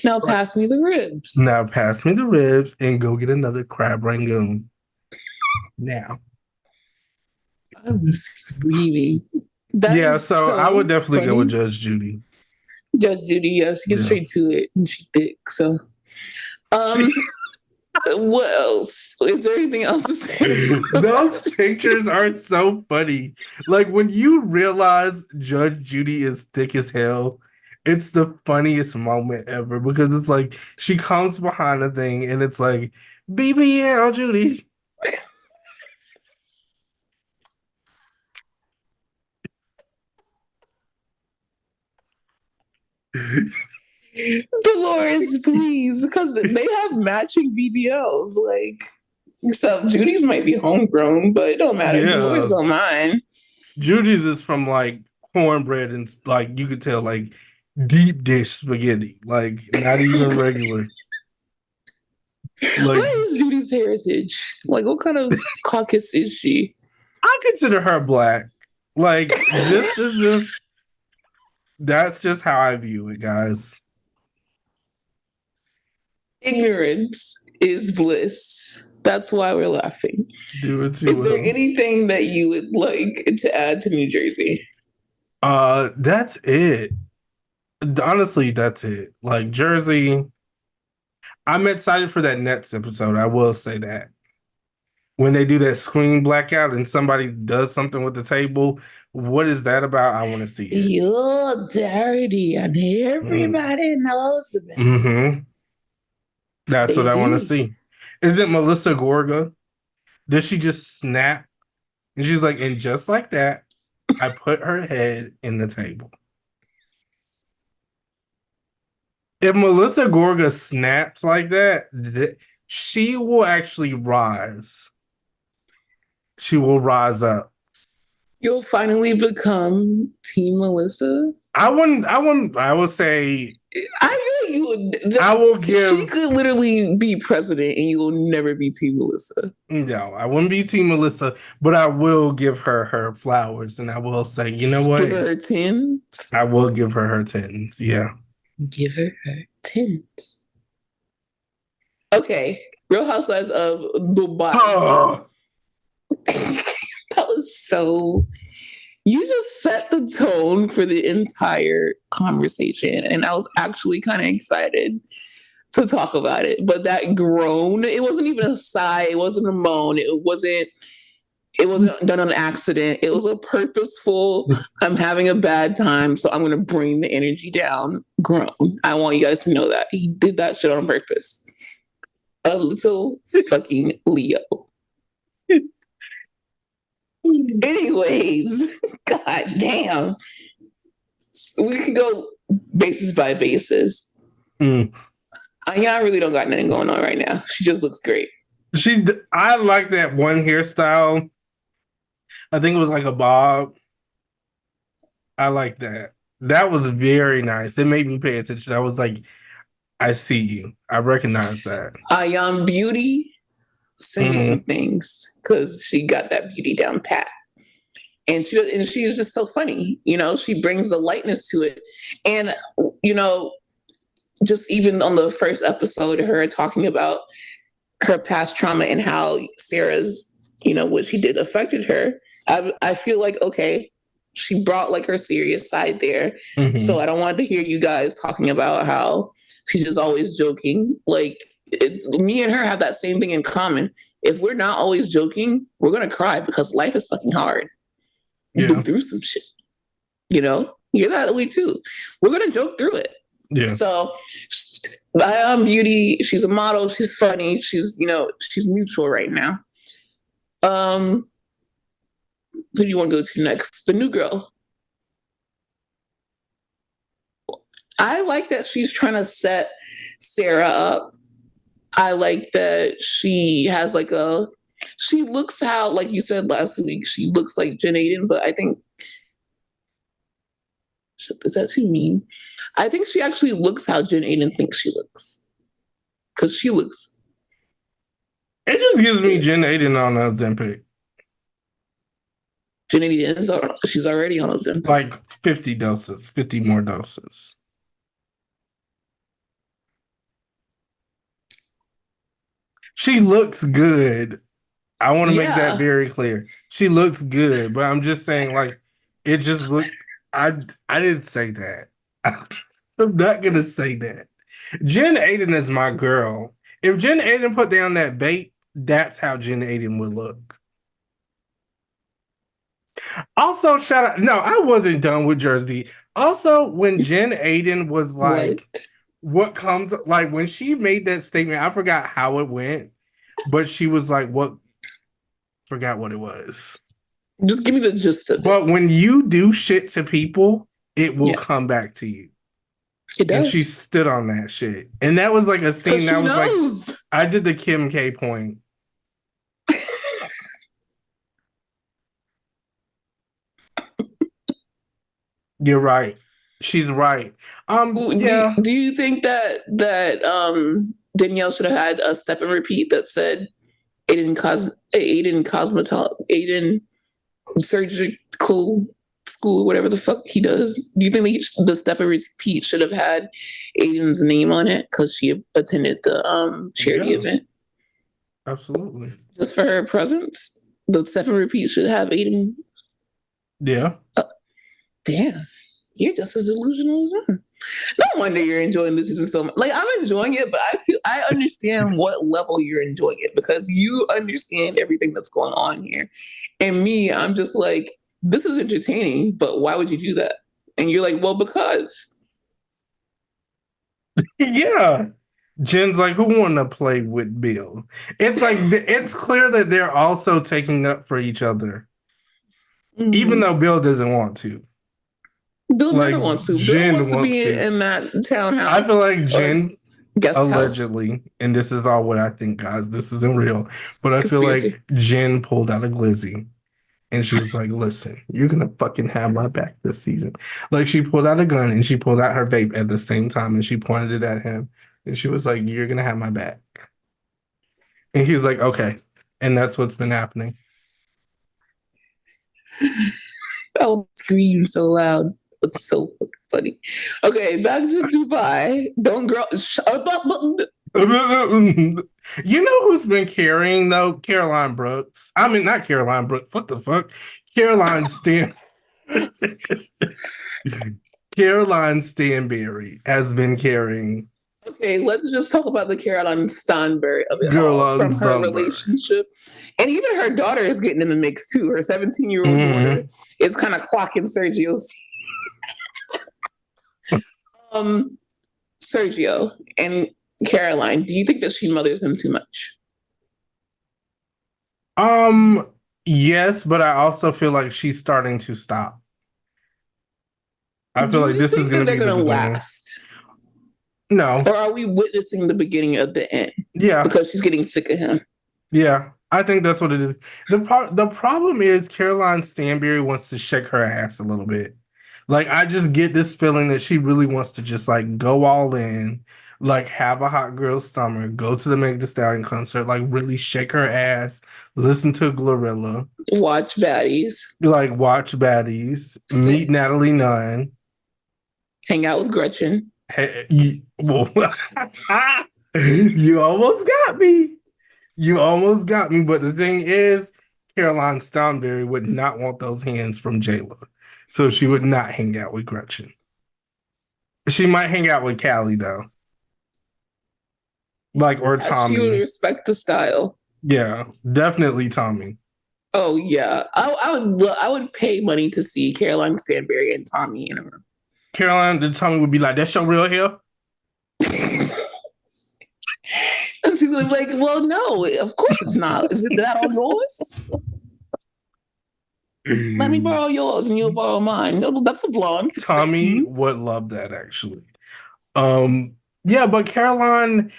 Now pass me the ribs. Now pass me the ribs and go get another crab rangoon. Now. I'm screaming. Yeah, so I would definitely go with Judge Judy. Judge Judy, yeah, she gets straight to it and she thick. So what else? Is there anything else to say? Those pictures are so funny. Like when you realize Judge Judy is thick as hell, it's the funniest moment ever because it's like she comes behind the thing and it's like, BBL Judy. Dolores, please, because they have matching BBLs. Like, except Judy's might be homegrown, but it don't matter. Yeah. Dolores don't mind. Judy's is from like cornbread and like you could tell like deep dish spaghetti, like not even regular. Like, what is Judy's heritage? Like, what kind of caucus is she? I consider her black. Like, just as if that's just how I view it, guys. Ignorance is bliss. That's why we're laughing. Is there anything that you would like to add to New Jersey? That's it. Honestly, that's it. Like Jersey, I'm excited for that next episode. I will say that. When they do that screen blackout and somebody does something with the table, what is that about? I want to see it. You're dirty and everybody knows about it. Mm-hmm. That's what I want to see. Is it Melissa Gorga? Does she just snap? And she's like, and just like that, I put her head in the table. If Melissa Gorga snaps like that, she will actually rise. She will rise up. You'll finally become Team Melissa? I would say I know you would. I will give. She could literally be president and you will never be Team Melissa. No, I wouldn't be Team Melissa, but I will give her flowers and I will say, you know what? Give her 10s? I will give her 10s, yeah. Give her 10s. Okay. Real Housewives of Dubai. Oh. That was so. You just set the tone for the entire conversation, and I was actually kind of excited to talk about it. But that groan, it wasn't even a sigh, it wasn't a moan, it wasn't done on accident. It was a purposeful, I'm having a bad time, so I'm gonna bring the energy down groan. I want you guys to know that. He did that shit on purpose. A little fucking Leo. Anyways, god damn. We can go basis by basis. Anya really don't got nothing going on right now. She just looks great. I like that one hairstyle. I think it was like a bob. I like that. That was very nice. It made me pay attention. I was like, I see you. I recognize that. Beauty, send me some things because she got that beauty down pat. And she's just so funny. She brings the lightness to it. And, just even on the first episode, her talking about her past trauma and how Sarah's, what she did affected her. I feel like, okay, she brought like her serious side there. So I don't want to hear you guys talking about how she's just always joking. Like, me and her have that same thing in common. If we're not always joking, we're going to cry because life is fucking hard. We've been through some shit. You're that way too. We're going to joke through it. Yeah. So Beauty, she's a model. She's funny. She's neutral right now. Who do you want to go to next? The new girl. I like that she's trying to set Sarah up. I like that she has she looks how, like you said last week, she looks like Jen Aiden, but I think, does that too mean? I think she actually looks how Jen Aiden thinks she looks. Because she looks. It just gives me Jen Aiden on Ozempic. Jen Aiden is she's already on Ozempic. Like 50 doses, 50 more doses. She looks good. I want to make that very clear. She looks good, but I'm just saying, like, it just looks. I didn't say that. I'm not gonna say that. Jen Aiden is my girl. If Jen Aiden put down that bait, that's how Jen Aiden would look. Also, shout out. No, I wasn't done with Jersey. Also, when Jen Aiden was like, what comes, like, when she made that statement, I forgot how it went, but she was like, what? Forgot what it was. Just give me the gist of it. But when you do shit to people, it will come back to you. It does. And she stood on that shit. And that was like a scene that was like, I did the Kim K point. You're right. She's right. Yeah. Do you think that Danielle should have had a step and repeat that said Aiden surgical school, whatever the fuck he does? Do you think the step and repeat should have had Aiden's name on it because she attended the charity event? Absolutely. Just for her presence, the step and repeat should have Aiden. Yeah. Damn, you're just as delusional as him. No wonder you're enjoying this season so much. Like, I'm enjoying it, but I understand what level you're enjoying it because you understand everything that's going on here. And me, I'm just like, this is entertaining, but why would you do that? And you're like, well, because. Yeah. Jen's like, who want to play with Bill? It's like, it's clear that they're also taking up for each other. Mm-hmm. Even though Bill doesn't want to. Bill never wants to. Bill wants to be in that townhouse. I feel like Jen allegedly, house. And this is all what I think, guys. This isn't real. But I feel like Jen pulled out a glizzy. And she was like, listen, you're going to fucking have my back this season. Like, she pulled out a gun and she pulled out her vape at the same time. And she pointed it at him. And she was like, you're going to have my back. And he was like, okay. And that's what's been happening. I'll scream so loud. It's so funny. Okay, back to Dubai. Don't grow. You know who's been carrying, though? Caroline Brooks. I mean, not Caroline Brooks. What the fuck? Caroline Caroline Stanbury has been carrying. Okay, let's just talk about the Caroline Stanbury of it all, from her relationship. And even her daughter is getting in the mix, too. Her 17-year-old daughter is kind of clocking Sergio's. Sergio and Caroline, do you think that she mothers him too much? Yes, but I also feel like she's starting to stop. I feel like this is going to be the last. No. Or are we witnessing the beginning of the end? Yeah. Because she's getting sick of him. Yeah, I think that's what it is. The problem is Caroline Stanbury wants to shake her ass a little bit. Like, I just get this feeling that she really wants to just like go all in, like have a hot girl summer, go to the Meg Thee Stallion concert, like really shake her ass, listen to Glorilla, Watch baddies. like watch baddies, meet Natalie Nunn, hang out with Gretchen. Hey, you almost got me. You almost got me. But the thing is, Caroline Stanbury would not want those hands from J-Lo. So she would not hang out with Gretchen. She might hang out with Callie, though. Like, or Tommy. She would respect the style. Yeah, definitely Tommy. Oh, yeah. I would pay money to see Caroline Stanbury and Tommy in a room. Caroline and Tommy would be like, that's your real hair? And she's gonna be like, well, no, of course it's not. Is it that all yours? Let me borrow yours and you'll borrow mine. No, that's a blonde. Tommy would love that, actually. Yeah, but Caroline,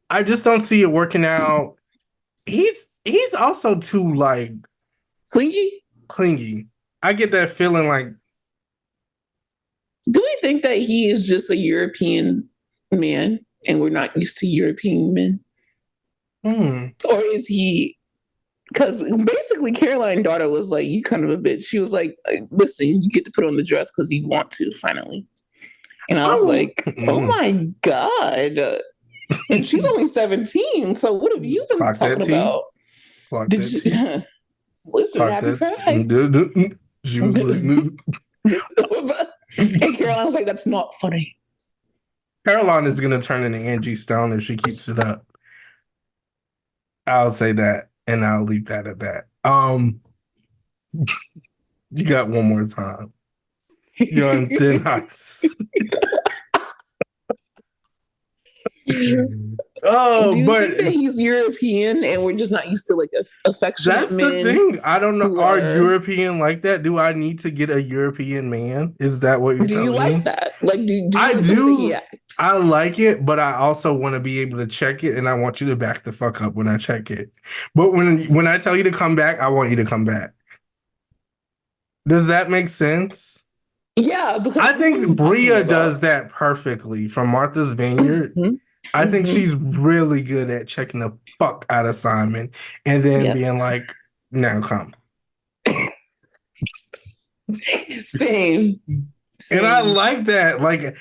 I just don't see it working out. He's also too like clingy. I get that feeling like. Do we think that he is just a European man and we're not used to European men? Or is he? Because basically, Caroline's daughter was like, "You kind of a bitch." She was like, "Listen, you get to put on the dress because you want to finally." And I was like, "Oh my god!" And she's only 17. So what have you been talking about? Did you listen? Happy Pride. She was like, and Caroline was like, "That's not funny." Caroline is gonna turn into Angie Stone if she keeps it up. I'll say that, and I'll leave that at that. You got one more time. You're on thin ice. Oh, do you think that he's European and we're just not used to like affectionate men? That's the thing. I don't know. Are European like that? Do I need to get a European man? Is that what you're telling me? Do you like that? Like, do I do. I like it, but I also want to be able to check it, and I want you to back the fuck up when I check it. But when I tell you to come back, I want you to come back. Does that make sense? Yeah, because I think Bria does that perfectly from Martha's Vineyard. I think she's really good at checking the fuck out of Simon and then being like, now come. Same. And I like that. Like,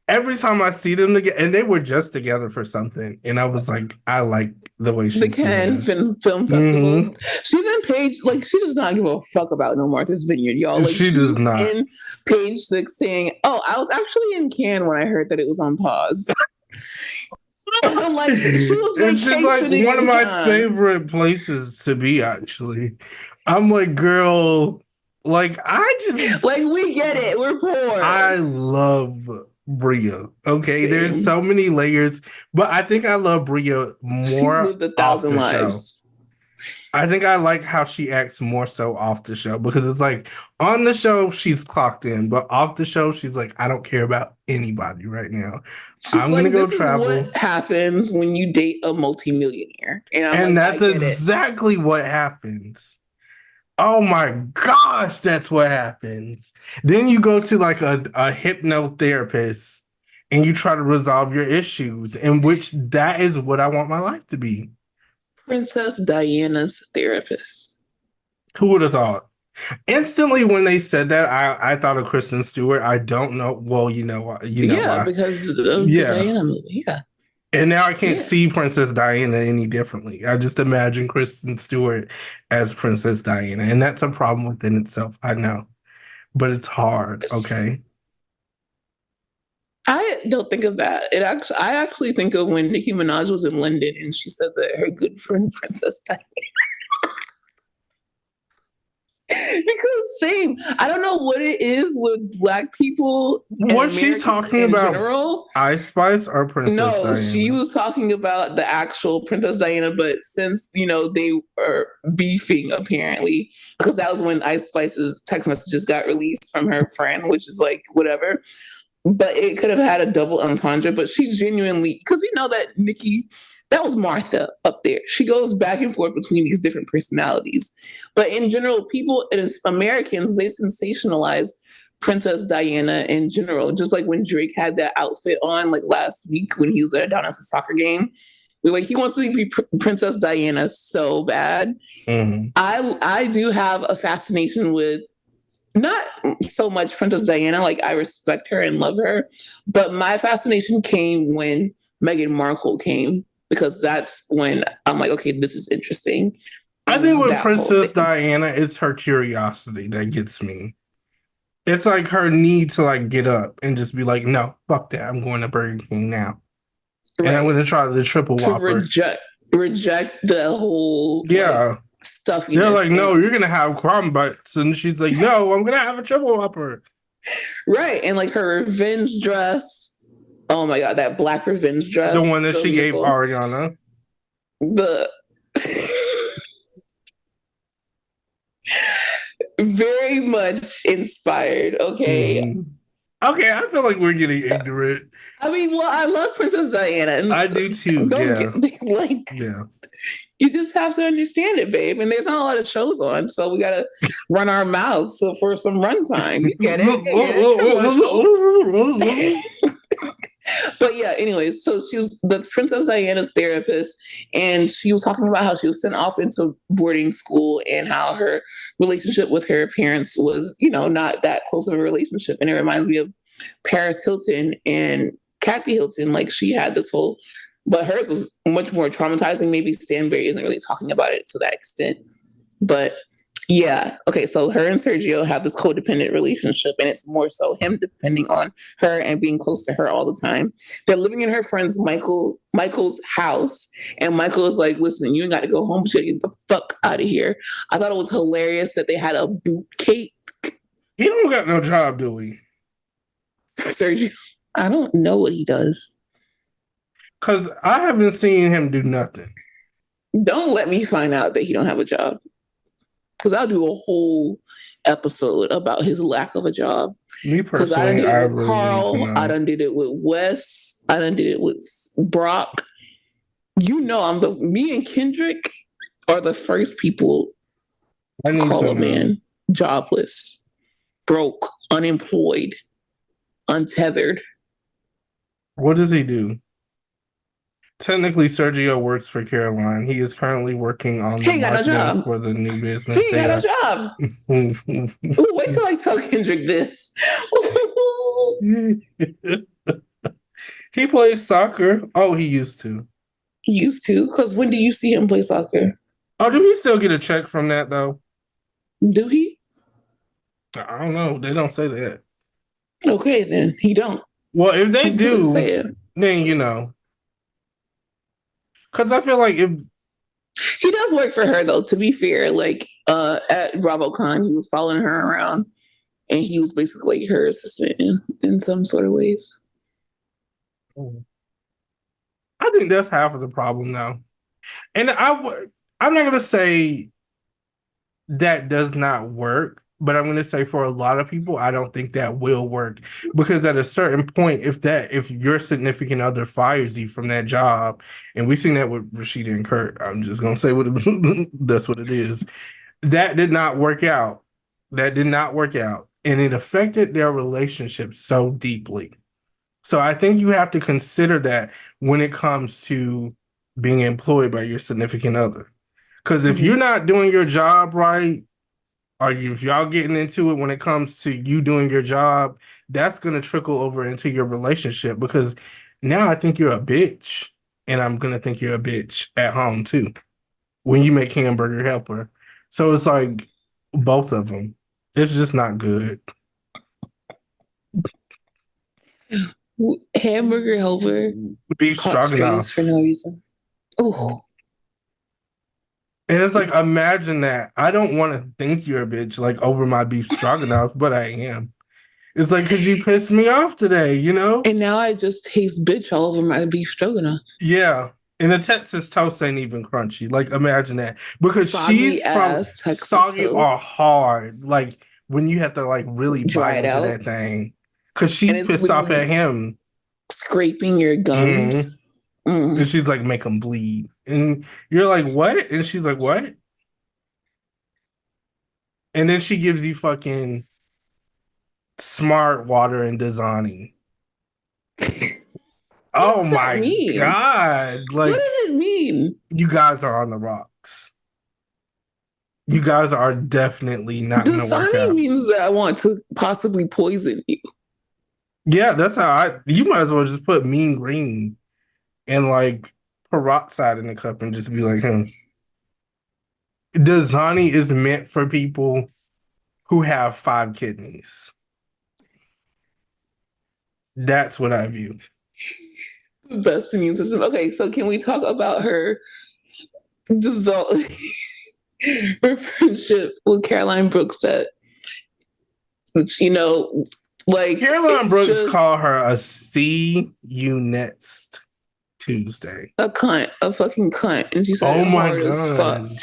every time I see them together, and they were just together for something, and I was like, I like the way she's the Cannes Film Festival. She's in Page, like, she does not give a fuck about no Martha's Vineyard, y'all. Like, she does not. In Page 6 saying, "Oh, I was actually in Cannes when I heard that it was on pause." And I'm like, she was vacationing. It's like one of my favorite places to be, actually. I'm like, girl, like, I just like, we get it. We're poor. I love Bria. Okay, there's so many layers, but I think I love Bria more. She's lived 1,000 lives. I think I like how she acts more so off the show, because it's like on the show she's clocked in, but off the show she's like, I don't care about anybody right now. I'm gonna go travel. This is what happens when you date a multimillionaire, and that's exactly what happens. Oh my gosh, that's what happens. Then you go to like a hypnotherapist and you try to resolve your issues, in which that is what I want my life to be. Princess Diana's therapist. Who would have thought? Instantly when they said that, I thought of Kristen Stewart. I don't know. Well, you know why. Because of the Diana movie. Yeah. And now I can't see Princess Diana any differently. I just imagine Kristen Stewart as Princess Diana. And that's a problem within itself. I know. But it's hard, okay? I don't think of that. I actually think of when Nicki Minaj was in London and she said that her good friend Princess Diana. Because same, I don't know what it is with Black people. Was she talking about general. Ice Spice or Princess Diana? No, she was talking about the actual Princess Diana, but since, they were beefing apparently, because that was when Ice Spice's text messages got released from her friend, which is like, whatever. But it could have had a double entendre, but she genuinely, because that Nicki, that was Martha up there. She goes back and forth between these different personalities. But in general, people, and Americans, they sensationalize Princess Diana in general. Just like when Drake had that outfit on like last week when he was there down at the soccer game. Like he wants to be Princess Diana so bad. Mm-hmm. I do have a fascination with not so much Princess Diana. Like I respect her and love her, but my fascination came when Meghan Markle came because that's when I'm like, okay, this is interesting. I think with Princess Diana, it's her curiosity that gets me. It's like her need to like get up and just be like, no, fuck that. I'm going to Burger King now. Right. And I'm going to try the triple Whopper. Reject the whole stuff. They're like, no, you're going to have crumb butts. And she's like, no, I'm going to have a triple Whopper. Right. And like her revenge dress. Oh my God, that black revenge dress. The one that she gave Ariana. Very much inspired. Okay. Okay, I feel like we're getting ignorant. I mean, well, I love Princess Diana. I do too. You just have to understand it, babe. And there's not a lot of shows on, so we gotta run our mouths for some runtime. You get it? But yeah, anyways, so that's Princess Diana's therapist, and she was talking about how she was sent off into boarding school and how her relationship with her parents was, not that close of a relationship. And it reminds me of Paris Hilton and Kathy Hilton. Like she had this whole, but hers was much more traumatizing. Maybe Stanberry isn't really talking about it to that extent, but yeah. Okay. So her and Sergio have this codependent relationship, and it's more so him depending on her and being close to her all the time. They're living in her friend's Michael's house, and Michael is like, listen, you ain't got to go home, but you get the fuck out of here. I thought it was hilarious that they had a boot cake. He don't got no job, do we? Sergio, I don't know what he does. Because I haven't seen him do nothing. Don't let me find out that he don't have a job. Because I'll do a whole episode about his lack of a job. Me personally, I done did it with Carl. I done did it with Wes. I done did it with Brock. Me and Kendrick are the first people to call a man jobless, broke, unemployed, untethered. What does he do? Technically, Sergio works for Caroline. He is currently working on the marketing for the new business. He ain't got no job. Wait till I tell Kendrick this. He plays soccer. Oh, he used to. Because when do you see him play soccer? Oh, do he still get a check from that, though? Do he? I don't know. They don't say that. Okay, then. He don't. Well, if they do, then, because I feel like if he does work for her, though, to be fair, like at BravoCon, he was following her around and he was basically like her assistant in some sort of ways. I think that's half of the problem now. And I'm not going to say that does not work, but I'm going to say for a lot of people, I don't think that will work, because at a certain point, if your significant other fires you from that job, and we've seen that with Rashida and Kurt, I'm just going to say that's what it is. That did not work out. And it affected their relationship so deeply. So I think you have to consider that when it comes to being employed by your significant other. Because if you're not doing your job right, or if y'all getting into it when it comes to you doing your job, that's going to trickle over into your relationship, because now I think you're a bitch, and I'm going to think you're a bitch at home too when you make Hamburger Helper. So it's like both of them. It's just not good. Hamburger Helper. Beef stroganoff for no reason. Oh. And it's like, imagine that. I don't want to think you're a bitch, like, over my beef stroganoff, but I am. It's like, because you pissed me off today, And now I just taste bitch all over my beef stroganoff. Yeah. And the Texas toast ain't even crunchy. Like, imagine that. Because she's from soggy or hard. Like, when you have to, like, really bite into that thing. Because she's pissed off at him. Scraping your gums. And she's like, make them bleed. And you're like, what? And she's like, what? And then she gives you fucking Smart, Water, and Dasani. What Oh does that my mean? God. What Like, does it mean? you guys are on the rocks. You guys are definitely not going to work Dasani out. means that I want to possibly poison you. Yeah, that's how you might as well just put mean green and like peroxide in the cup and just be like, Dasani is meant for people who have 5 kidneys. That's what I view. The best immune system. Okay, so can we talk about her her friendship with Caroline Brooks that, like Caroline it's Brooks just called her a see you next Tuesday. a cunt, a fucking cunt. And she said Oh it my hard as fuck. God.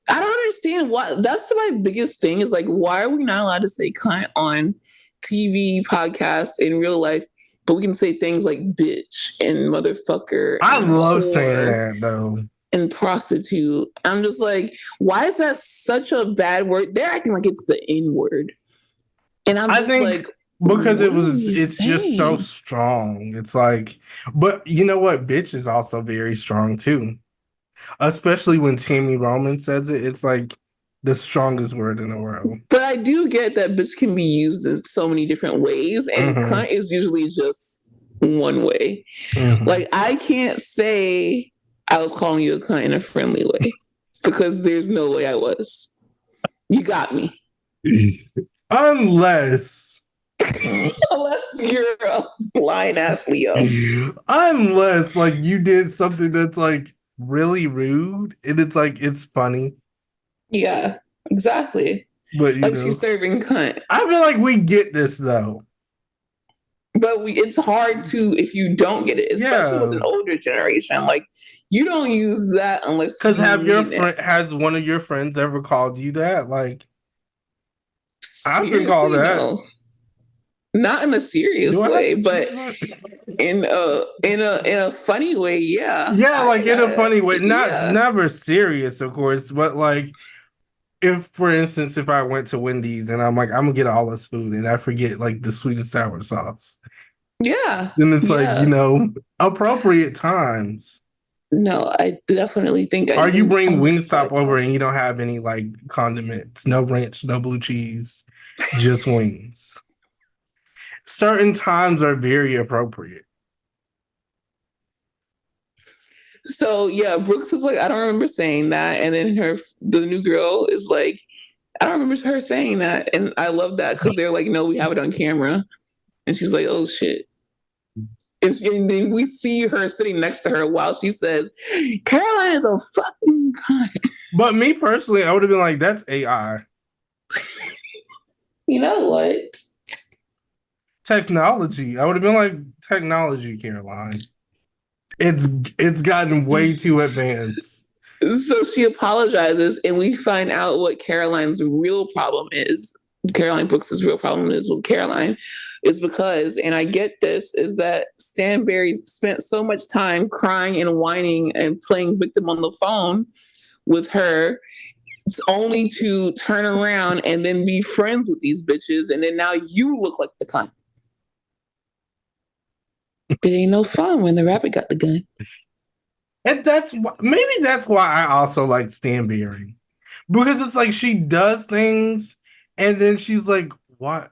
I don't understand why. That's my biggest thing is like, why are we not allowed to say cunt on TV, podcasts, in real life? But we can say things like bitch and motherfucker I and love saying whore that though. and prostitute. I'm just like, why is that such a bad word? They're acting like it's the N word. And I'm I just think like, because what are we it's just so saying? strong. It's like, but you know what? Bitch is also very strong too. Especially when Tammy Roman says it, it's like the strongest word in the world. But I do get that bitch can be used in so many different ways, and Mm-hmm. cunt is usually just one way. Mm-hmm. Like, I can't say I was calling you a cunt in a friendly way because there's no way I was. You got me. Unless Unless you're a lying ass Leo. unless like you did something that's like really rude and it's like it's funny. Yeah, exactly. But Like she's serving cunt. I feel like we get this though. But it's hard to if you don't get it, especially with Yeah. an older generation. Like you don't use that unless Cause you have your mean it. friend has one of your friends ever called you that? Like I've been called Seriously, that. no. Not in a Do serious I have way, to choose but one? in a funny way, yeah. Yeah, like in a funny way. Not Yeah. never serious, of course, but like if for instance if I went to Wendy's and I'm like, I'm gonna get all this food and I forget like the sweet and sour sauce. Yeah. Then it's like, Yeah. appropriate times. No, I definitely think I Or you can bring Wingstop understand. over and you don't have any like condiments, no ranch, no blue cheese, just wings. Certain times are very appropriate. So yeah, Brooks is like, I don't remember saying that. And then the new girl is like, I don't remember her saying that. And I love that because they're like, no, we have it on camera. And she's like, oh shit. And then we see her sitting next to her while she says, Caroline is a fucking cunt. But me personally, I would have been like, that's AI. You know what? Technology. I would have been like, technology, Caroline. It's gotten way too advanced. So she apologizes, and we find out what Caroline's real problem is. Caroline Brooks' real problem is with Caroline is because, and I get this, is that Stanberry spent so much time crying and whining and playing victim on the phone with her. It's only to turn around and then be friends with these bitches, and then now you look like the cunt. It ain't no fun when the rabbit got the gun. And maybe that's why I also like Stanberry. Because it's like she does things and then she's like, what?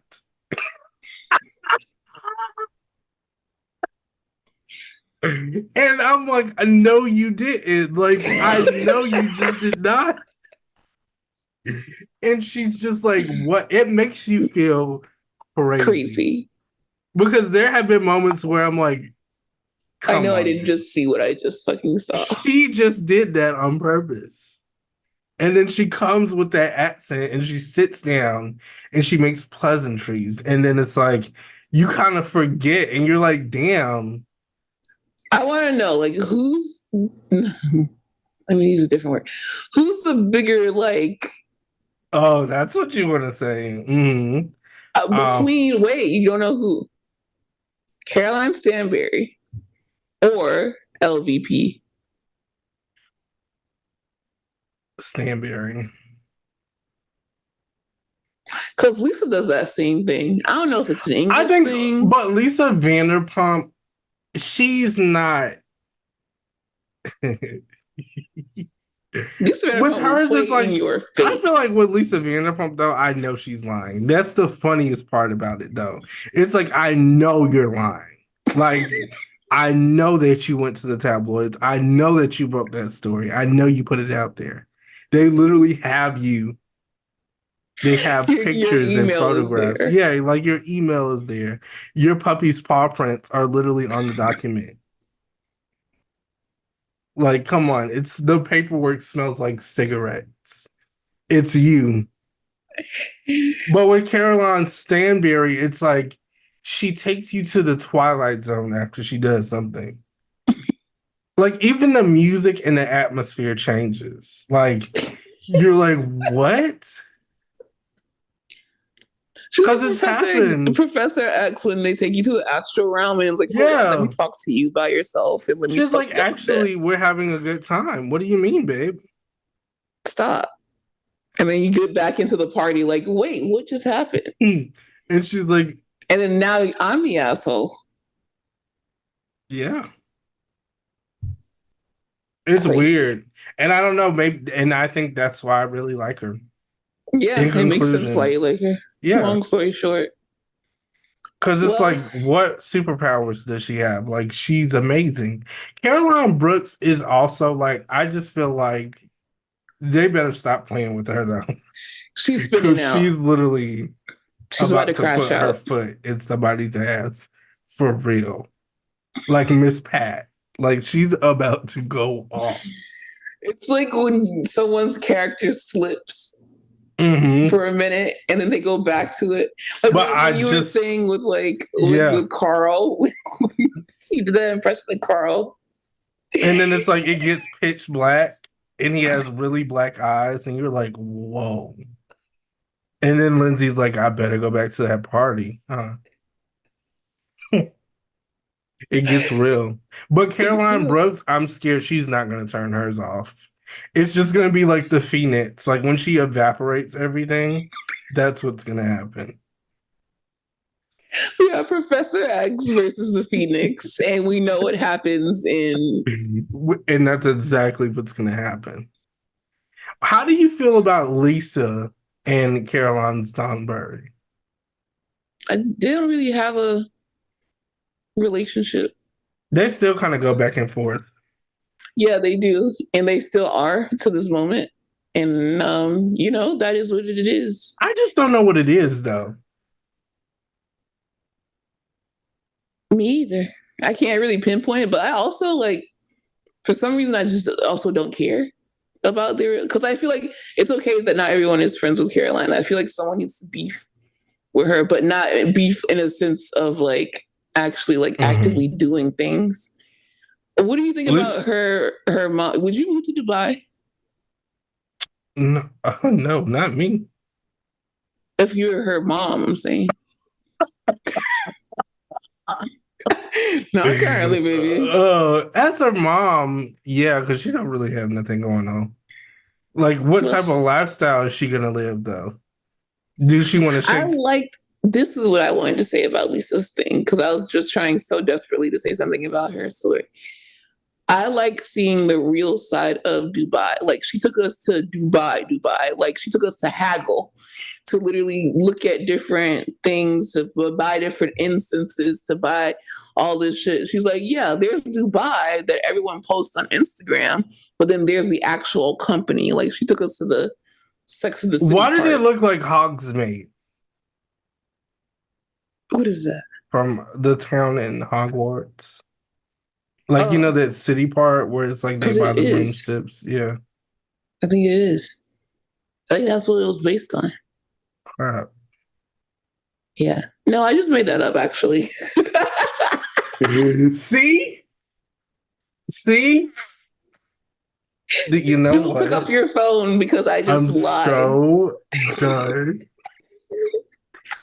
And I'm like, I know you didn't. Like, I know you just did not. And she's just like, what? It makes you feel crazy. Because there have been moments where I'm like, I come know I on. didn't just see what I just fucking saw. She just did that on purpose. And then she comes with that accent and she sits down and she makes pleasantries. And then it's like, you kind of forget and you're like, damn. I want to know, like, who's, I mean, use a different word. Who's the bigger, like, Oh, that's what you want to say. Mm-hmm. wait, you don't know who? Caroline Stanbury or LVP? Stanberry. Because Lisa does that same thing. I don't know if it's an English thing. But Lisa Vanderpump, she's not. Lisa Vanderpump with hers, it's like, in your face. I feel like with Lisa Vanderpump, though, I know she's lying. That's the funniest part about it, though. It's like, I know you're lying. Like, I know that you went to the tabloids. I know that you wrote that story. I know you put it out there. They literally have you. They have pictures and photographs. Yeah, like your email is there. Your puppy's paw prints are literally on the document. Like, come on. It's the paperwork smells like cigarettes. It's you. But with Caroline Stanbury, it's like she takes you to the Twilight Zone after she does something. Like, even the music and the atmosphere changes. Like, you're like, what? Because it's happened. Professor X, when they take you to the astral realm, and it's like, yeah, let me talk to you by yourself. And she's like, actually, we're having a good time. What do you mean, babe? Stop. And then you get back into the party, like, wait, what just happened? And she's like, and then now I'm the asshole. Yeah. It's crazy. Weird. And I don't know, maybe, and I think that's why I really like her. Yeah, it makes sense why you like her. Yeah. Long story short. Because it's like, what superpowers does she have? Like, she's amazing. Caroline Brooks is also like, I just feel like they better stop playing with her, though. She's spinning out. She's literally about to crash put out. Her foot in somebody's ass for real. Like Miss Pat. Like, she's about to go off. It's like when someone's character slips. For a minute, and then they go back to it. Like but you were saying with with Carl, he did that impression of Carl, and then it's like it gets pitch black, and he has really black eyes, and you're like, whoa. And then Lindsay's like, I better go back to that party, huh? It gets real. But Caroline Brooks, I'm scared she's not going to turn hers off. It's just going to be like the Phoenix. Like when she evaporates everything, that's what's going to happen. Yeah, Professor X versus the Phoenix. And we know what happens in... And that's exactly what's going to happen. How do you feel about Lisa and Caroline Stanbury? They don't really have a relationship. They still kind of go back and forth. Yeah, they do. And they still are to this moment. And, that is what it is. I just don't know what it is, though. Me either. I can't really pinpoint it, but I also, for some reason, I just also don't care about because I feel like it's okay that not everyone is friends with Caroline. I feel like someone needs to beef with her, but not beef in a sense of, actually, actively doing things. What do you think about her mom? Would you move to Dubai? No, not me. If you were her mom, I'm saying. Not currently, baby. As her mom, yeah, because she don't really have nothing going on. Like, what type of lifestyle is she gonna live, though? Do she want to? This is what I wanted to say about Lisa's thing, because I was just trying so desperately to say something about her story. I like seeing the real side of Dubai. Like, she took us to Dubai. Like, she took us to haggle, to literally look at different things, to buy different instances, to buy all this shit. She's like, yeah, there's Dubai that everyone posts on Instagram, but then there's the actual company. Like, she took us to the Sex of the City. Why did it look like Hogsmeade? What is that? From the town in Hogwarts. Like, that city part where it's like they buy the broomsticks. Yeah. I think it is. I think that's what it was based on. Crap. Yeah. No, I just made that up, actually. See? You know People pick up your phone because I just lied. I'm so done.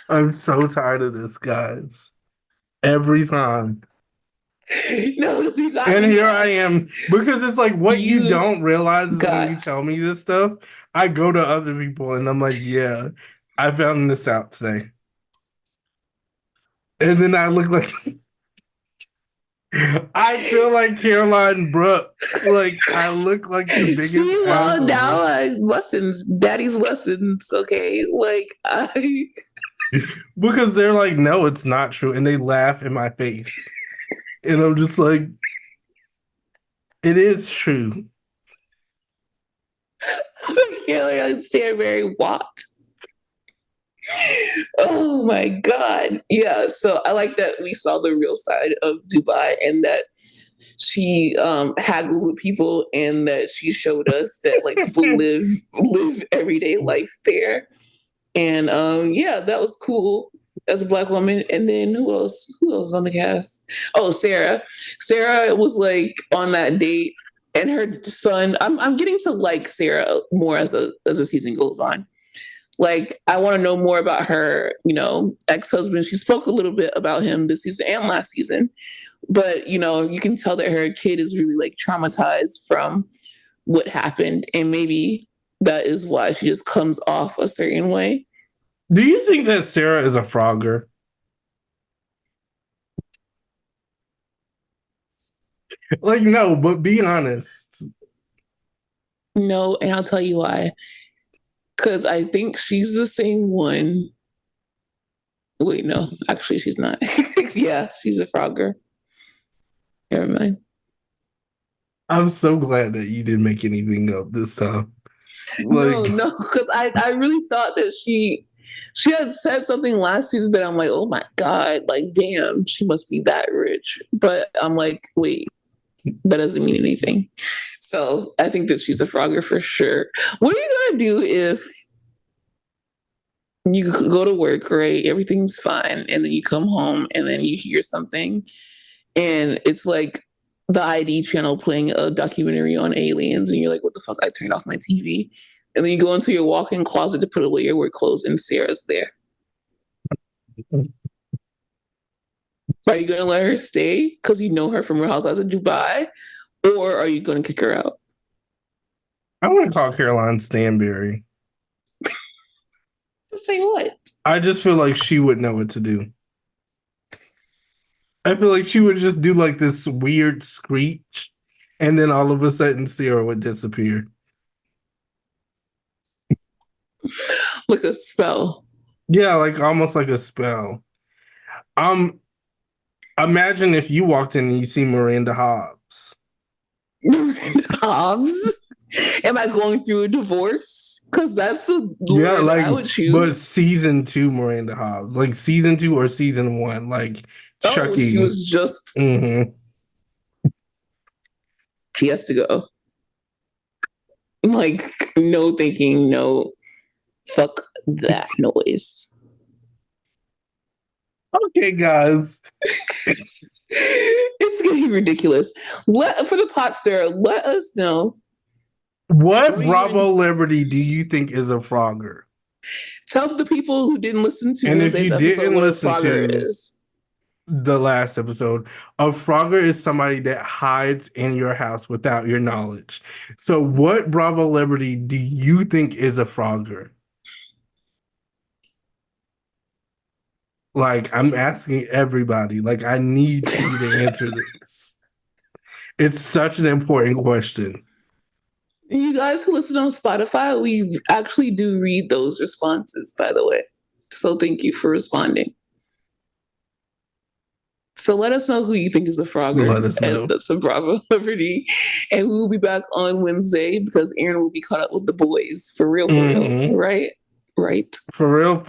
I'm so tired of this, guys. Every time. No, and here I am, because it's like what you don't realize is when you tell me this stuff, I go to other people and I'm like, yeah, I found this out today. And then I look like I feel like Caroline Brooks. Like I look like the biggest See, well, asshole. now lessons, daddy's lessons. Okay, like I. Because they're like, no, it's not true, and they laugh in my face, and I'm just like, it is true. Caroline Stanbury walked. Oh my God. Yeah. So I like that we saw the real side of Dubai and that she haggles with people and that she showed us that like people live everyday life there. And yeah, that was cool as a Black woman. And then who else? Who else was on the cast? Oh, Sarah. Sarah was like on that date and her son. I'm getting to like Sarah more as a season goes on. Like, I want to know more about her, ex-husband. She spoke a little bit about him this season and last season. But, you can tell that her kid is really like traumatized from what happened. And maybe that is why she just comes off a certain way. Do you think that Sarah is a frogger? Like, no, but be honest. No, and I'll tell you why. Because I think she's the same one. Wait, no, actually, she's not. Yeah, she's a frogger. Never mind. I'm so glad that you didn't make anything up this time. Like, no, because I really thought that she had said something last season that I'm like, oh my God, like, damn, she must be that rich. But I'm like, wait, that doesn't mean anything. So I think that she's a frogger for sure. What are you going to do if you go to work, right? Everything's fine. And then you come home and then you hear something and it's like the ID channel playing a documentary on aliens. And you're like, what the fuck? I turned off my TV. And then you go into your walk-in closet to put away your work clothes and Sarah's there. Are you going to let her stay because you know her from Real Housewives of Dubai? Or are you going to kick her out? I want to call Caroline Stanbury. To say what? I just feel like she would know what to do. I feel like she would just do like this weird screech, and then all of a sudden Sarah would disappear. Like a spell. Yeah, like almost like a spell. Imagine if you walked in and you see Miranda Hobbs. Miranda Hobbs? Am I going through a divorce? Because that's the Miranda like I would choose. But season 2 Miranda Hobbs, like season 2 or season 1, like Chucky. She was just. Mm-hmm. She has to go. Like, no thinking, no. Fuck that noise. Okay, guys. It's getting ridiculous. For the pot stirrer, let us know. What Bravo Liberty do you think is a frogger? Tell the people who didn't listen to and Wednesday's if you didn't listen to is. The last episode, a frogger is somebody that hides in your house without your knowledge. So what Bravo Liberty do you think is a frogger? Like, I'm asking everybody. Like, I need you to answer this. It's such an important question. You guys who listen on Spotify, we actually do read those responses, by the way. So thank you for responding. So let us know who you think is a frogger. Let us know. That's a Bravo Liberty. And we will be back on Wednesday because Aaron will be caught up with the boys. For real, right? Right. For real.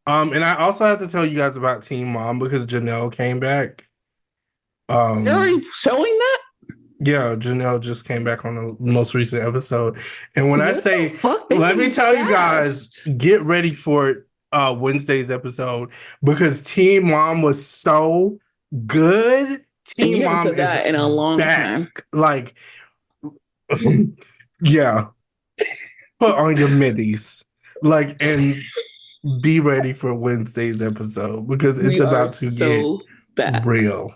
And I also have to tell you guys about Teen Mom because Janelle came back. They're already showing that? Yeah, Janelle just came back on the most recent episode. And when I say, let me tell you guys, get ready for Wednesday's episode because Teen Mom was so good. Teen Mom said that in a long time. Like, yeah. Put on your middies. Like, and be ready for Wednesday's episode because it's about to get back. real.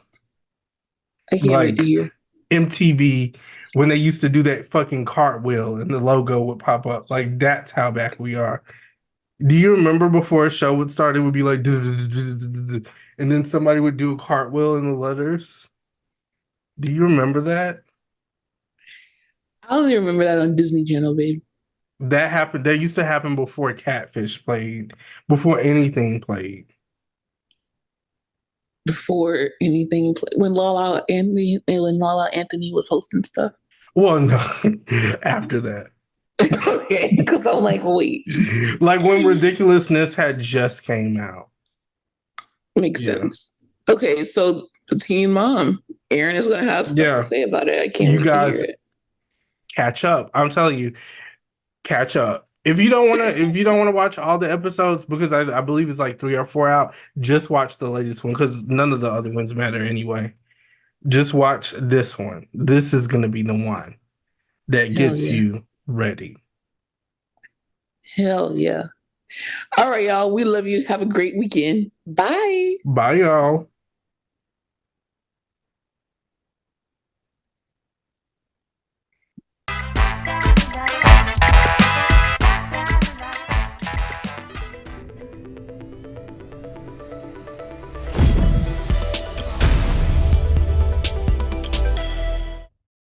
I can't wait to hear. MTV when they used to do that fucking cartwheel and the logo would pop up. Like that's how back we are. Do you remember before a show would start, it would be like, and then somebody would do a cartwheel in the letters? Do you remember that? I don't even remember that on Disney Channel, babe. That happened. That used to happen before Catfish played, before anything played. Before anything, when Lala Anthony was hosting stuff. Well, no, after that. Okay, because I'm like, wait. Like when Ridiculousness had just came out. Makes sense. Okay, so the Teen Mom, Aaron is gonna have stuff to say about it. I can't you wait guys to hear it. Catch up. I'm telling you, catch up. If you don't want to watch all the episodes, because I believe it's like 3 or 4 out, just watch the latest one because none of the other ones matter anyway. Just watch this one. This is gonna be the one that gets you ready. Hell yeah. All right, y'all. We love you. Have a great weekend. Bye. Bye, y'all.